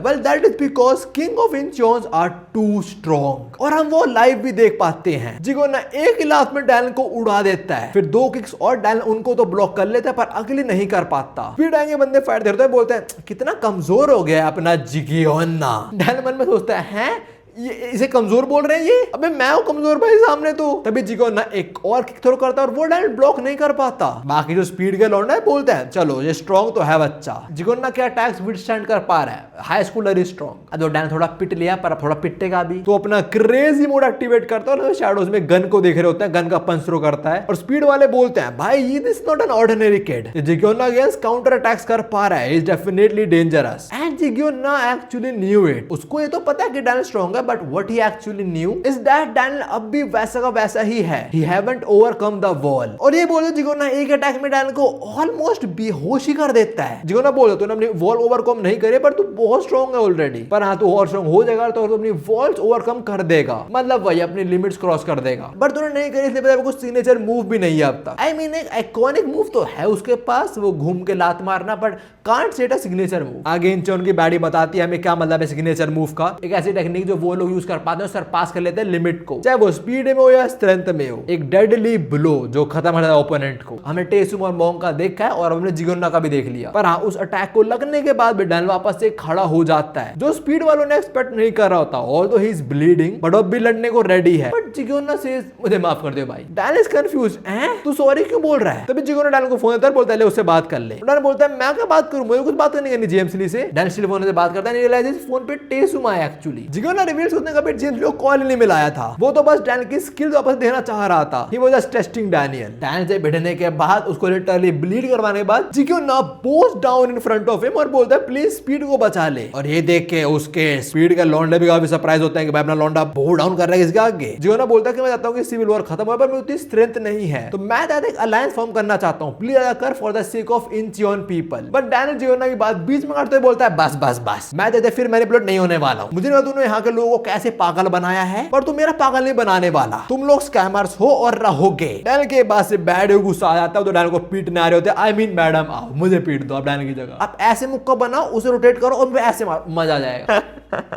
well that is because king of Incheons are too strong, और हम वो लाइव भी देख पाते हैं। जिग्योना एक ही लात में डैनियल को उड़ा देता है, फिर 2 किक्स और डैनियल उनको तो ब्लॉक कर लेता है पर अगली नहीं कर पाता। फिर डैनियल के बंदे फाइट करते हैं, बोलते हैं कितना कमजोर हो गया है अपना जिग्योना। डैनियल मन में सोचता है ये इसे कमजोर बोल रहे हैं ये, अबे मैं हूं कमजोर भाई सामने तो। तभी जिगोना एक और किक थ्रो करता है और वो डैनियल ब्लॉक नहीं कर पाता। बाकी जो स्पीड के लौंडे बोलते हैं चलो ये स्ट्रॉन्ग तो है बच्चा। जिगोना क्या अटैक्स विथस्टैंड कर पा रहा है, हाई स्कूलर इज स्ट्रॉन्ग। अब डैनियल थोड़ा पिट लिया पर थोड़ा पिटेगा भी, तो अपना क्रेजी मोड एक्टिवेट करता है और शैडोज में गन को देख रहे होते हैं, गन का पंच थ्रो करता है और स्पीड वाले बोलते हैं भाई ये this not an ordinary kid, जिगोना अगेंस्ट काउंटर अटैक्स कर पा रहा है, इज डेफिनेटली डेंजरस एंड जिगोना एक्चुअली न्यू इट। उसको ये तो पता है कि डैनियल स्ट्रॉन्ग है, but what he actually knew is that Daniel अब भी वैसा का वैसा ही है, he haven't overcome the wall. और ये बोले जिगोना एक अटैक में डैनियल को ऑलमोस्ट बेहोश ही कर देता है। जिगोना बोले तूने अपनी वॉल ओवरकम नहीं करे पर तू बहुत स्ट्रॉन्ग है ऑलरेडी, पर हाँ तू और स्ट्रॉन्ग हो जाएगा तो अपनी वॉल्स ओवरकम कर देगा, मतलब वही अपनी लिमिट्स क्रॉस कर देगा, पर तूने नहीं करी इसलिए पता कुछ सिग्नेचर मूव भी नहीं है अब तक। आई मीन एक आइकॉनिक मूव तो है उसके पास, वो घूम के लात मारना, but can't set a signature move. आगे इंचॉन की बैडी बताती है हमें क्या मतलब है सिग्नेचर मूव का, एक ऐसी टेक्निक जो वो लोग यूज कर पाते हैं, सरपास कर लेते हैं लिमिट को, चाहे वो स्पीड में हो या स्ट्रेंथ में हो। एक डेडली ब्लो जो खत्म कर देता है ओपोनेंट को। हमने टेसुम और मोंग का देखा है और हमने जिगोना का भी देख लिया, पर हाँ उस अटैक को लगने के बाद भी डैनियल वापस से खड़ा हो जाता है, जो स्पीड वालों ने एक्सपेक्ट नहीं कर रहा होता। Although he is bleeding but अब भी लड़ने को रेडी है, बट जिगोना से मुझे माफ कर दे भाई। डैनियल इज कंफ्यूज, हैं तू सॉरी क्यों बोल रहा है? तभी जिगोना डैनियल को फोन देता है, बोलता है ले उससे बात कर ले। डैनियल बोलता है मैं क्या बात करूं, मुझे कुछ बात करनी है जेम्स ली से। डैनियल स्टिल फोन से बात करता है, रियलाइजेस फोन पे टेसुम आया एक्चुअली। जिगोना रिवील्स उसने कभी जेम्स को कॉल नहीं मिलाया था, वो तो बस डैनियल की स्किल्स वापस देना चाह रहा था, he was just testing Daniel. Daniel से भिड़ने के बाद उसको लिटरली ब्लीड करवाने के बाद जिगोना bowed down in front of him और बोलता है प्लीज स्पीड को बचा ले। और ये देख के उसके स्पीड का लौंडे भी काफी सरप्राइज होता है कि भाई अपना लौंडा बहुत डाउन कर रहा है इसके आगे। जिगोना बोलता है कि मैं चाहता हूं कि सिविल वॉर खत्म हो, पर मैं उतनी स्ट्रेंथ नहीं है, तो मैं एक अलायंस फॉर्म करना चाहता हूं, प्लीज कर for the sake of Incheon people. But Daniel जिगोना की बात बीच में काटते हुए बोलता है बस बस बस मैं तेरे फिर मैनिपुलेट नहीं होने वाला हूं। मुझे नहीं पता तूने यहाँ के लोगों को कैसे पागल बनाया है, पर तू मेरा पागल नहीं बनाने वाला, तुम लोग स्कैमर्स हो और रहोगे। डैनियल के बाद से बैड गुस्सा आ जाता है, तो डैनियल को पीटने आ रहे होते हैं, आई मीन मैडम आओ मुझे पीट दो आप डैनियल की जगह, आप ऐसे मुक्का बनाओ उसे रोटेट करो और ऐसे मजा आ जाएगा।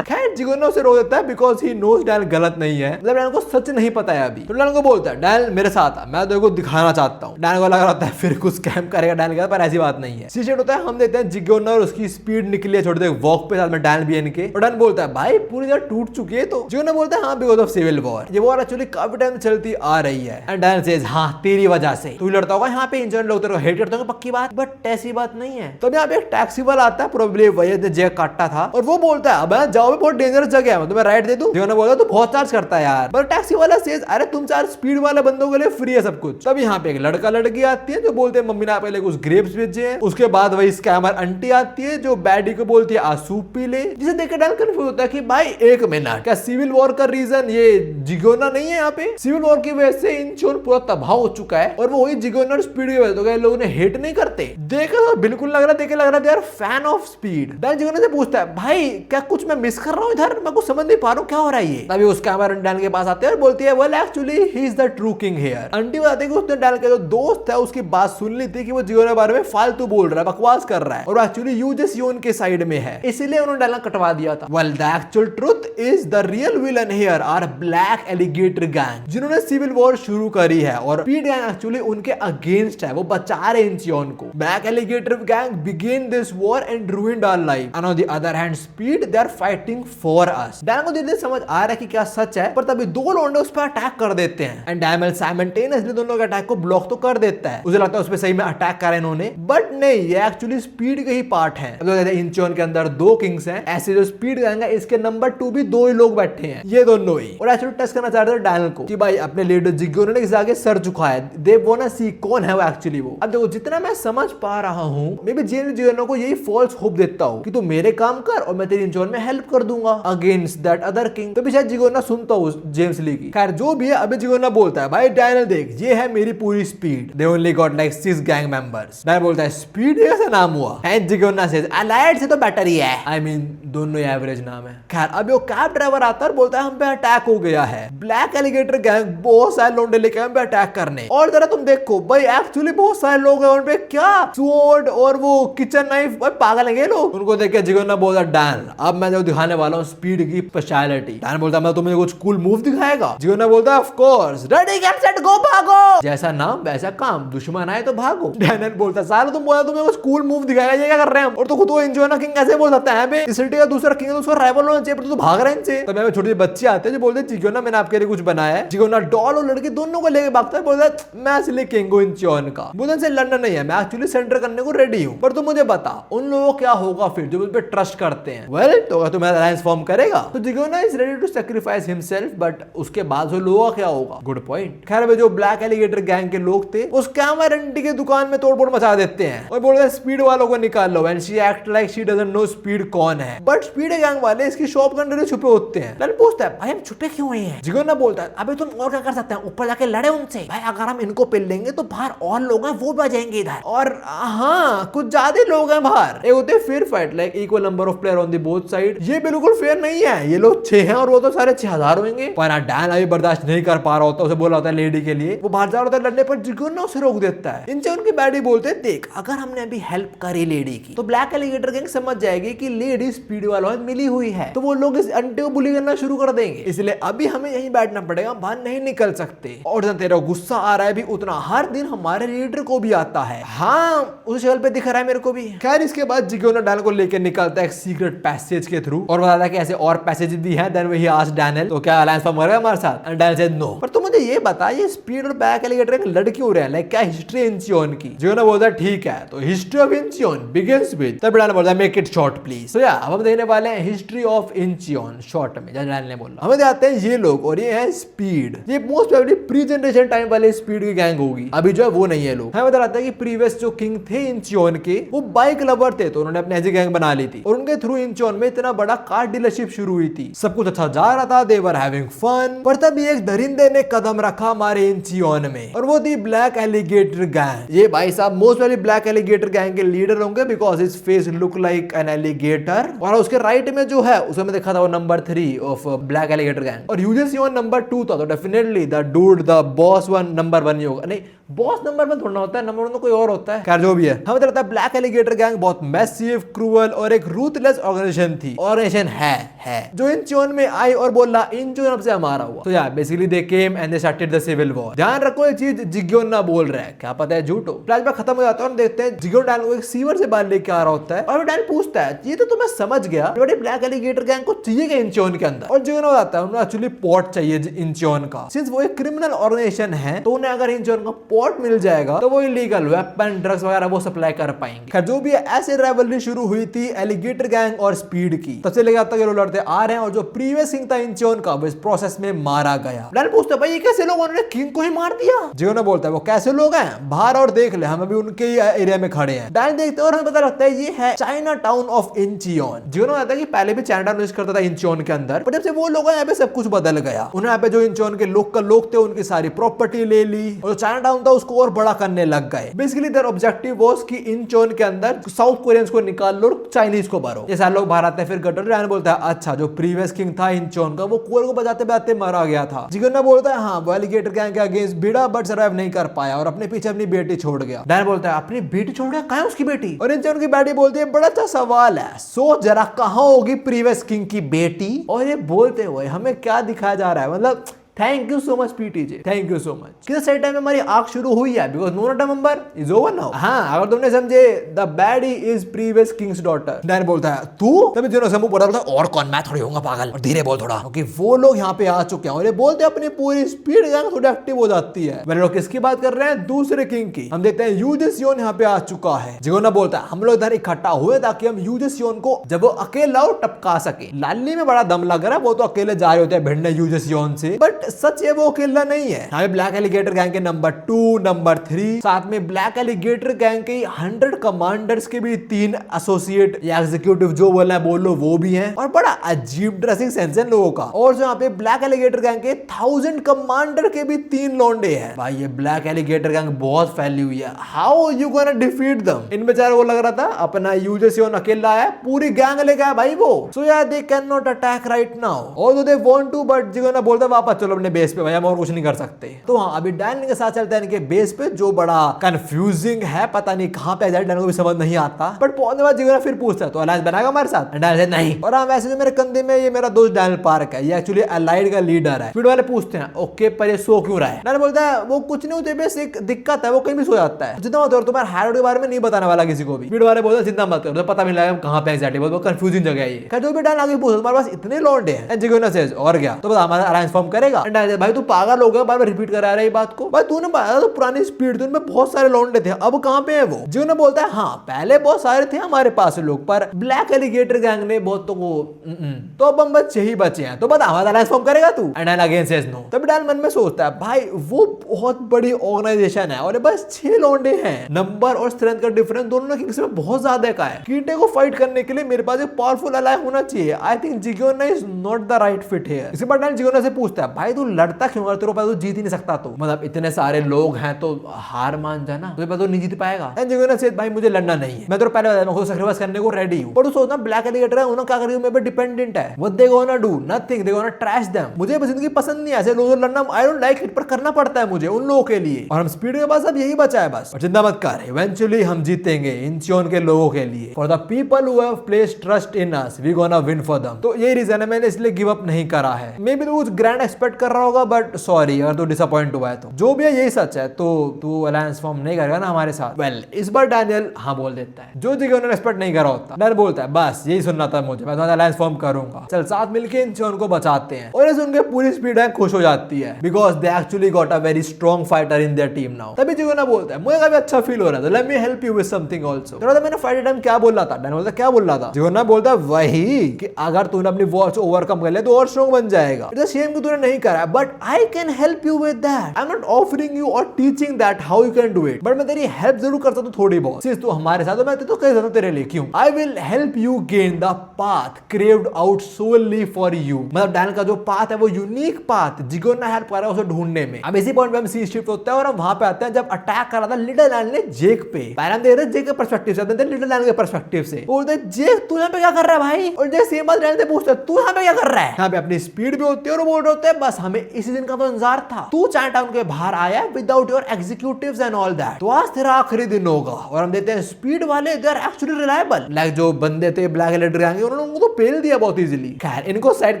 खैर जिगोना उसे रोक देता है बिकॉज ही नोज डैनियल गलत नहीं है, मतलब डैनियल को सच नहीं पता है अभी। तो डैनियल को बोलता है डैनियल मेरे साथ आ, मैं तेरे को दिखाना चाहता हूँ। डैनियल को लग रहा होता है फिर कुछ स्कैम करेगा डैनियल, पर ऐसी बात नहीं है। सीक्रेट होता है हम देखते हैं जिगोना और उसकी स्पीड निकली है छोटे वॉक पे साथ में डैनियल भी इनके, और डैनियल बोलता है भाई पूरी तरह टूट चुकी है। तो जिगोना बोलता है हाँ बिकॉज ऑफ सिविल वॉर, ये वॉर एक्चुअली काफी टाइम चलती आ रही है। एंड डैनियल सेज हाँ तेरी वजह से तू लड़ता होगा यहाँ पे, इंजन लोग तेरे को हेट करते होंगे पक्की बात, बट ऐसी बात नहीं है। तो यहाँ पे एक टैक्सी वाला आता है, प्रोबेबली वही जैक काटता था, और वो बोलता है अब जाओ बहुत डेंजरस जगह है, मैं तुम्हें राइड दे दूं। जिगोना बोलता है तो बहुत चार्ज करता है यार, पर टैक्सी वाला सेज अरे तुम चार्ज स्पीड वाले बंदों के लिए फ्री है सब कुछ। तब यहाँ पे एक लड़का लड़की आती है जो बोलते हैं मम्मी ने पहले कुछ ग्रेप्स भेजे हैं, उसके बाद वही स्कैमर आंटी आती है जो बैडी को बोलती है आ सूप पी ले, जिसे देखकर डैनियल कंफ्यूज होता है कि भाई एक मिनट क्या सिविल वॉर का रीजन ये जिगोना नहीं है? यहाँ पे सिविल वॉर की वजह से इंचोन पूरा तबाह हो चुका है और वो वही जिगोना और स्पीड की वजह से, तो क्या लोगों ने हेट नहीं करते? देखा तो बिल्कुल लग रहा देखे लग रहा यार फैन ऑफ स्पीड। डैनियल जिगोना से पूछता है भाई क्या कुछ मैं मिस कर रहा हूँ इधर, मैं कुछ समझ नहीं पा रहा हूँ क्या हो रहा है ये। तभी उस कैमरा डैनियल के पास आते हैं और बोलती है well actually he is the true king here. Aunty बताती है कि उसने डैनियल का जो दोस्त है उसकी बात सुन ली थी कि वो जिगोना के बारे में फालतू बोल रहा है, बकवास कर रहा है, और एक्चुअली यूजेस योन के साइड में है, इसीलिए उन्होंने डैनियल कटवा दिया था। Well the actual truth is the real villain here are black alligator gang, जिन्होंने सिविल वॉर शुरू करी है, और स्पीड गैंग एक्चुअली उनके अगेंस्ट है, वो बचा रहे इंचियन को। Black alligator gang begin this war and ruined our life, and on the other hand speed they are fighting for us। Daniel को धीरे-धीरे समझ आ रहा है कि क्या सच है, पर तभी दो लौंडे उस पर अटैक कर देते हैं, एंड डैनियल साइमल्टेनियसली दोनों के अटैक को ब्लॉक तो कर देता है। उसे लगता है उस पर सही में अटैक करा इन्होंने, बट नहीं, ये एक्चुअली स्पीड के ही पार्ट है। इंचियन के अंदर दो किंग्स हैं, ऐसे जो स्पीड गैंग है इसके नंबर 2 भी दो ही लोग बैठे हैं, ये दोनों ही, और एक्चुअली टेस्ट करना चाह रहे थे डैनियल को कि भाई अपने लीडर जिगोना ने किस आगे सर झुकाया है, दे वांट सी कौन है वो एक्चुअली वो। अब देखो जितना मैं समझ पा रहा हूं, मे बी जिगोना को यही फॉल्स होप देता हूं कि तू मेरे काम कर और मैं तेरी इंचियन में हेल्प कर दूंगा अगेंस्ट दैट अदर किंग। तो भी शायद जिगोना सुनता हूं जेम्स ली की। खैर जो भी है, अभी जिगोना बोलता है भाई डैनियल देख ये है मेरी पूरी speed, they only got like 6 gang members. Daniel बोलता है स्पीड कैसे नाम हुआ? एंड जिगोना सेज अलाइड से तो बेटर ही है, आई मीन दोनों एवरेज नाम है। खैर अभी वो कैब ड्राइवर आता है और बोलता है हम पे अटैक हो गया है, ब्लैक एलिगेटर गैंग बहुत सारे लौंडे लेके हम पे अटैक करने, और जरा तुम देखो भाई एक्चुअली बहुत सारे लोग हैं उन पे, क्या स्वॉर्ड और वो किचन नाइफ, भाई पागल है ये लोग। उनको देख के जिगोना बोलता डैनियल अब मैं मैं दिखाने वाला हूँ स्पीड की स्पेशलिटी। डैन बोलता है मैं तुम्हें कुछ कूल मूव दिखाएगा। जियोना बोलता है of course, ready get set go, भागो। जैसा नाम वैसा काम, दुश्मन आए तो भागो। डैनियल बोलता है साला तुम बोला तुम्हें कुछ कूल मूव दिखाएगा, ये क्या कर रहे हैं? और तो खुद वो इंजोना किंग कैसे बोल सकता है बे? इस सिटी का दूसरा किंग है, उसका राइवल होना चाहिए, पर तू भाग रहा है इनसे। तो मैं छोटे बच्चे आते हैं जो बोलते हैं जियोना मैंने आपके लिए कुछ बनाया है। जियोना डॉल और लड़की दोनों को लेके भागता है, बोलता है मैं असली किंग हूं इंचियोन का, मुझे से लड़ना नहीं है, मैं एक्चुअली सेंटर करने को रेडी हूं, पर तू मुझे बता उन लोगों क्या होगा फिर जो मुझ पे ट्रस्ट करते हैं। वेल तो अगर तुम्हें अलायंस फॉर्म करेगा तो जियोना is ready to sacrifice himself, but उसके बाद जो लोगों का क्या होगा? Good point. खैर वे जो ब्लैक एलिगेटर गैंग के लोग थे उस कैमर आंटी की दुकान में तोड़फोड़ मचा देते हैं और बोलते हैं स्पीड वालों को निकाल लो, and she act like she doesn't know speed कौन है। बट स्पीड गैंग वाले इसकी शॉप के अंदर छुपे होते हैं। ललन पूछता है भाई हम छुपे क्यों हुए हैं? जियोना बोलता है अबे तुम और क्या कर सकते हैं, ऊपर जाके लड़े उनसे। भाई अगर हम इनको पिल लेंगे तो बाहर और लोग हैं वो भी आ जाएंगे इधर, और हाँ कुछ ज्यादा लोग हैं बाहर। ये होते fair fight, like equal number of player on the both side. ये बिल्कुल फेयर नहीं है, ये लोग 6 हैं और वो तो सारे 6000 होंगे। पर डैन अभी बर्दाश्त नहीं कर पा रहा होता, उसे बोला होता है लेडी के लिए, वो बाहर जा रहा होता है लड़ने पर जियोना उसे रोक देता है। इनसे उनकी बैडी बोलते हैं देख अगर हमने अभी हेल्प करी लेडी की तो ब्लैक एलिगेटर गैंग समझ जाएगी कि लेडी स्पीड वालों में मिली हुई है, तो वो लोग इस आंटी को बुली करना शुरू कर देंगे, इसलिए अभी हमें यहीं बैठना पड़ेगा, बाहर नहीं निकल सकते। और जब तेरा गुस्सा आ रहा है भी उतना हर दिन हमारे लीडर को भी आता है। हाँ उस शक्ल पे दिख रहा है मेरे को भी। खैर इसके बाद जियोना डैनियल को लेकर निकलता है एक सीक्रेट पैसेज के थ्रू और बताता है कि ऐसे और पैसेज भी हैं। देन वही आस्क्ड डैनियल तो क्या अलायंस फॉर्म करेगा हमारे साथ? And Daniel said no. पर तुम मुझे ये बता ये स्पीड और ब्लैक एलिगेटर गैंग लड़ क्यों रहे हैं, लाइक क्या हिस्ट्री इंचियोन की? जियोना बोलता है ठीक है तो history of Incheon begins with, तब डैनियल बोलता है मेक इट शॉर्ट प्लीज। तो या अब हम देखने वाले हैं हिस्ट्री ऑफ इंचियोन शॉर्ट में, जैसे डैनियल ने बोला। हमें देखते हैं ये लोग और ये है स्पीड, ये most probably pre generation time वाले स्पीड की गैंग होगी, अभी जो है वो नहीं है लोग। हमें बताता है कि प्रीवियस जो किंग थे इंचियोन के वो बाइक लवर थे, तो उन्होंने अपनी ऐसी गैंग बना ली थी और उनके थ्रू इंचियोन में इतना बड़ा कार डीलरशिप शुरू हुई थी। सब कुछ अच्छा जा रहा था, दे वर हैविंग फन। पर तभी एक दरिंदे ने कदम रखा हमारे इंचियोन में और वो थी ब्लैक एलिगेटर गैंग। ये भाई साहब मोस्ट वाली ब्लैक एलिगेटर गैंग के लीडर होंगे because his face look like an alligator, और उसके राइट में जो है उसमें देखा था वो number 3 of black alligator gang, और यूजेसियोन नंबर 2 था, तो definitely the dude the boss one number 1 ही होगा। नहीं बॉस नंबर 1 थोड़ा होता है, नंबर 1 तो कोई और होता है। खैर जो भी है, हमें लगता है ब्लैक एलिगेटर गैंग बहुत मैसिव, क्रूअल और एक रूथलेस ऑर्गेनाइजेशन थी। ऑर्गेनाइजेशन है जो इंचियोन में आई और बोला इंचियोन अब से हमारा हुआ। तो यार basically they came and they started the civil war. ध्यान रखो ये चीज जियोना बोल रहा है, क्या पता है झूठ हो। फ्लैशबैक खत्म हो जाता है और देखते हैं जियोना डैन को एक सीवर से बाहर लेके आ रहा होता है और डैन पूछता है ये तो मैं समझ गया बट ब्लैक एलिगेटर गैंग को चाहिए इंचियोन के अंदर, और जियोना बताता है उन्हें एक्चुअली पोर्ट चाहिए इंचियोन का। सिंस वो एक क्रिमिनल ऑर्गेनाइजेशन है तो उन्हें अगर इंचियोन का पोर्ट मिल जाएगा तो वो इलीगल वेपन ड्रग्स वगैरह वो सप्लाई कर पाएंगे। खैर जो भी है ऐसे राइवलरी शुरू हुई थी एलिगेटर गैंग और स्पीड की, तब से लेकर अब तक ये लोग लड़ते आ रहे हैं और जो प्रीवियस किंग था इंचियोन का वो इस प्रोसेस में मारा गया। डैन पूछता है भाई ये कैसे लोग, उन्होंने किंग को ही मार दिया? जियोना बोलता है वो कैसे लोग हैं बाहर और देख ले, हम अभी उनके ही एरिया में खड़े हैं। डैन देखते हैं और हमें पता लगता है ये है China town of Incheon. Jiyona कहता है कि पहले भी चाइना टाउन यूज करता था इंचियोन के अंदर, पर जब से वो लोग यहाँ पे सब कुछ बदल गया। उन्हें यहाँ पे जो इंचियोन के लोकल लोग थे उनकी सारी प्रॉपर्टी ले ली और चाइना टाउन था उसको और बड़ा करने लग गए। बेसिकली देयर ऑब्जेक्टिव वाज कि इंचियोन के अंदर साउथ कोरियंस को निकाल लो और चाइनीज को भरो। ये सारे लोग बाहर आते हैं फिर गटर। डैन बोलता है अच्छा जो प्रीवियस किंग था इंचियोन का वो कोर को बजाते बजाते मारा गया था। जियोना बोलता है हाँ वो एलिगेटर गैंग के अगेंस्ट भिड़ा बट सर्वाइव नहीं कर पाया और अपने पीछे अपनी बेटी छोड़ गया। डैन बोलता है अपनी बेटी छोड़ गया, कहां है उसकी बेटी? और इंचियोन की बेटी बोलती है बड़ा अच्छा सवाल है, सोच जरा कहां होगी प्रीवियस किंग की बेटी? और ये बोलते हुए हमें क्या दिखाया जा रहा है, मतलब thank you so much PTJ, thank you so much. किस सही टाइम में हमारी आग शुरू हुई है because no November is over now. हाँ अगर तुमने समझे the baddie is previous king's daughter. Dan बोलता है तू, तभी दोनों समूह बोलता है और कौन, मैं थोड़ी होऊंगा पागल, और धीरे बोल थोड़ा क्योंकि वो लोग यहाँ पे आ चुके हैं और ये बोलते हैं अपनी पूरी स्पीड गैंग थोड़ी एक्टिव हो जाती है। मैंने लोग किसकी बात कर रहे हैं? दूसरे किंग की। हम देखते हैं यूजेसियोन यहाँ पे आ चुका है। जियोना बोलता है हम लोग इधर इकट्ठा हुए ताकि हम यूजेसियोन को जब वो अकेला हो टपका सके। लाली में बड़ा दम लग रहा है, वो तो अकेले जा रहे होते हैं भिड़ने यूजेसियोन से, बट सच है वो नहीं है। हमें ब्लैक एलिगेटर गैंग के नंबर 2, नंबर 3, साथ में ब्लैक एलिगेटर गैंग के 100 कमांडर्स के भी 3 एसोसिएट या एग्जीक्यूटिव जो बोलना है बोलो वो भी हैं, और बड़ा अजीब ड्रेसिंग सेंस है लोगों का। और जो यहाँ पे ब्लैक एलिगेटर गैंग के 1000 कमांडर के भी 3 लौंडे हैं। भाई ये ब्लैक एलिगेटर गैंग बहुत फैली हुई है, how you gonna defeat them? इन बेचारों को लग रहा था अपना यूजेसियोन अकेला है, पूरी गैंग लेके आया भाई वो। सो यार they can not attack right now although they want to, but जियोना बोलता है वापस चलो अपने बेस पे, भाई हम और कुछ नहीं कर सकते। तो हाँ, अभी डैन के साथ चलते हैं इनके बेस पे, जो बड़ा कंफ्यूजिंग है, पता नहीं कहाँ पे जाए डैन को भी समझ नहीं आता। बट पहुंचने बाद जिगोना फिर पूछता है तो अलायंस बनाएगा हमारे साथ? डैन से नहीं। और हाँ, वैसे जो मेरे कंधे में ये मेरा दोस्त डैनियल पार्क है, ये एक्चुअली अलाइड का लीडर है। स्पीड वाले पूछते हैं ओके पर ये सो क्यों रहा है? डैन बोलता है वो कुछ नहीं होते, बस एक दिक्कत है, वो कहीं भी सो जाता है। जितना मत करो, तुम्हारे हैरोल्ड के बारे में नहीं बताने वाला किसी को भी। स्पीड वाले बोलते चिंता मत करो, पता नहीं लगा कहां पे एग्जैक्टली, बहुत कंफ्यूजिंग जगह है ये। जो भी डैन आगे पूछो तुम्हारे पास इतने लौंडे हैं, जिगोना सेज और क्या, तो बता हमारा अलायंस फॉर्म करेगा? भाई तू पागल हो गया, बार बार रिपीट करा रहा है बात को। भाई तूने बताया तो पुरानी स्पीड, उनमें बहुत सारे लौंडे थे, अब कहां पे है वो? जिगोना बोलता है हाँ पहले बहुत सारे थे हमारे पास लोग, पर ब्लैक एलिगेटर गैंग ने बहुत तो अब हम बच्चे ही बचे हैं, तो बता हमारा अलायंस फॉर्म करेगा तू? And Dan again says no. तब डैन मन में सोचता है भाई वो बहुत बड़ी ऑर्गेनाइजेशन है और बस 6 लौंडे हैं, नंबर और स्ट्रेंथ का डिफरेंस दोनों किसी में बहुत ज्यादा का है। कीटे को फाइट करने के लिए मेरे पास एक पावरफुल अलाय होना चाहिए। आई थिंक जिगोना is not the right fit here. इसके बाद डैन जिगोना से पूछता है भाई तू लड़ता क्यों? अगर तेरे पास तो जीत ही नहीं सकता, तो मतलब इतने सारे लोग हैं तो हार मान जाए ना, तुझे पता तो नहीं जीत पाएगा। एंड जिगोना से भाई मुझे लड़ना नहीं है, मैं तो पहले बताया मैं खुद सैक्रिफाइस करने को रेडी हूं। पर तू सोचना ब्लैक एलिगेटर है, उन्होंने क्या करेगा, मेरे पे डिपेंडेंट है। What they gonna do? Nothing, they gonna trash them. मुझे जिंदगी पसंद नहीं है ऐसे लोगों लड़ना, आई डोंट लाइक इट, पर करना पड़ता है मुझे उन लोगों के लिए। और हम स्पीड के पास अब यही बचा है बस, और चिंता मत कर, इवेंचुअली हम जीतेंगे इंचियोन के लोगों के लिए। For the people who have placed trust in us we gonna win for them. तो यही रीजन है मैंने इसलिए गिव अप नहीं करा है। मे बी तू कुछ ग्रैंड एक्सपेक्ट कर रहा होगा, बट सॉरी अगर तू डिसअपॉइंट हुआ है तो। जो भी है यही सच है, तो तू अलायंस फॉर्म नहीं करेगा ना हमारे साथ? वेल इस बार डैनियल हाँ बोल देता है, जो जगह उन्होंने एक्सपेक्ट नहीं करा होता। डैनियल बोलता है बस यही सुनना था मुझे, मैं तुम्हारा अलायंस फॉर्म करूंगा, चल साथ मिलके इंचियोन को बचाते हैं। और इस उनके पूरी स्पीड है खुश हो जाती है, because they actually got a very strong fighter in their team now. तभी जिगोना बोलता है मुझे काफी अच्छा फील हो रहा था, let me help you with something also. तो मैंने फाइट टाइम क्या बोला था? डैनियल बोलता क्या बोल रहा था? जिगोना बोलता है वही कि अगर तूने अपनी वॉच ओवरकम कर लिया तो और स्ट्रॉन्ग बन जाएगा। इट्स अ शेम कि तूने नहीं करा, but I can help you with that. I am not offering you और teaching that how you can do it, but मैं तेरी हेल्प जरूर करता हूं थोड़ी बहुत। सिर्फ तू हमारे साथ, मैं तो कह सकता तेरे लिए क्यों। I will help you gain the path carved out solely for you. मतलब डैनियल का जो पाथ है वो यूनिक पाथ, जिगोना हेल्प कर रहा है उसे ढूंढने में। अब इसी पॉइंट पे हम सी शिफ्ट होते हैं और हम वहां पे आते हैं जब अटैक कर रहा था लिटिल लैंड ने जेक पे। पहले हम देख रहे जेक के पर्सपेक्टिव से, अब लिटिल लैंड के पर्सपेक्टिव से। बोलते जेक तू यहाँ पे क्या कर रहा है भाई? और जेक सेम बात डैनियल से पूछता है तू यहाँ पे क्या कर रहा है? यहाँ पे अपनी स्पीड भी होती है और बोल रहे होते हैं बस हमें इसी दिन का तो इंतजार था, तू चाइनाटाउन के बाहर आया without your executives and all that, तो आज तेरा आखिरी दिन होगा। और हम देते हैं स्पीड वाले they are actually reliable, like जो बंदे थे ब्लैक एलिगेटर आएंगे उन्होंने उनको तो पेल दिया बहुत इजीली। खैर इनको साइड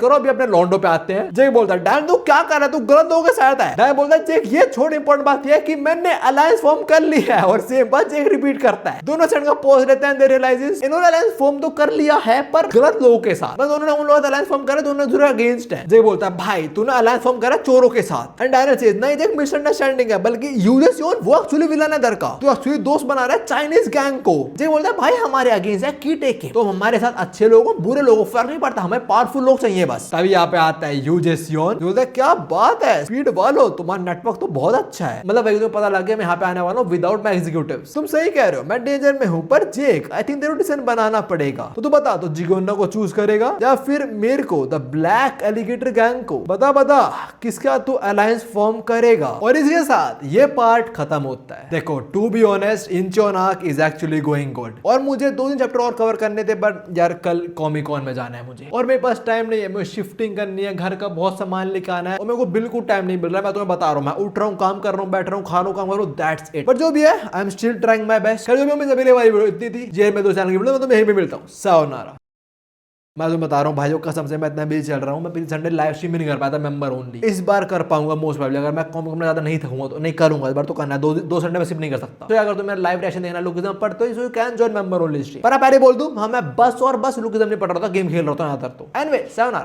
करो, अभी अपने लॉन्डो पे आते हैं। जेक बोलता है डैन तू क्या कर रहा है, तू गलत लोगों के साथ है। डैन बोलता है जेक ये छोड़, इंपॉर्टेंट बात ये है कि मैंने अलायंस फॉर्म कर लिया है। और सेम बात जेक रिपीट करता है। दोनों साइड का पॉज लेते हैं, दे रियलाइजेस इन्होंने अलायंस फॉर्म तो कर लिया है पर गलत लोगों के साथ, मतलब दोनों ने उन लोगों का अलायंस फॉर्म करा, दोनों दूसरे अगेंस्ट है। जेक बोलता है भाई तूने अलायंस फॉर्म करा चोरों के साथ। एंड डैनियल सेज नहीं जेक मिसअंडरस्टैंडिंग है, बल्कि यूजेसियोन वो एक्चुअली विलन है दर का, तो एक्चुअली दोस्त बना रहा है चाइनीज गैंग को। जेक बोलता है भाई हमारे अगेंस्ट है कीटे के, तो हमारे साथ अच्छे लोगों बुरे लोगों फर्क नहीं पड़ता, हमें पावरफुल लोग चाहिए बस। तभी यहाँ पे आता है यूजेसियोन, बोलता है क्या बात है स्पीड वालों, तुम्हारा नेटवर्क तो बहुत अच्छा है, मतलब वही तो पता लग गया मैं यहाँ पे आने वाला हूँ विदाउट माय एग्जीक्यूटिव्स। तुम सही कह रहे हो, मैं डेंजर में हूँ, पर जेक आई थिंक तेरे को डिसीजन बनाना पड़ेगा। तो तू बता, तो जिगोना को चूज करेगा या फिर मेरे को, द ब्लैक एलिगेटर गैंग को? बता बता किसका तू अलायंस फॉर्म करेगा। और इसके साथ ये पार्ट खत्म होता है। देखो to be honest Incheon arc is actually going good, और मुझे 2-3 चैप्टर और कवर करने थे, बट यार कल कॉमिक कॉन में जाना है मुझे और मेरे पास टाइम नहीं है, मुझे शिफ्टिंग करनी है, घर का बहुत सामान लेके आना है और मेरे को बिल्कुल टाइम नहीं मिल रहा है। मैं तुम्हें बता रहा हूँ, मैं उठ रहा हूँ, काम कर रहा हूँ, बैठ रहा हूँ, खा रहा हूँ, काम कर रहा हूँ, दैट्स इट। बट जो भी है I am still trying my best. जो भी मैं अगले वाली वीडियो इतनी थी जेल में 2 चैनल की वीडियो, मैं तुम्हें यहीं पे मिलता हूँ। सायोनारा। मैं तुम्हें बता रहा हूँ भाइयों कसम से, मैं इतना बिजी चल रहा हूँ, मैं पिछले संडे लाइव स्ट्रीम भी नहीं कर पाया था, मेंबर ओनली। इस बार कर पाऊंगा मोस्ट प्रोबेबली, अगर मैं कॉम में ज्यादा नहीं थकूंगा तो नहीं करूंगा, इस बार तो करना है। दो संडे में सिर्फ नहीं कर सकता। तो अगर तुम्हें लाइव रिएक्शन देखना लुकिज्म पढ़ते हो, you can join member only stream. पर पहले बोल दूं, हाँ मैं बस और बस लुकिज्म नहीं पढ़ रहा था, गेम खेल रहा था यहाँ तक। तो एनीवे सायोनारा।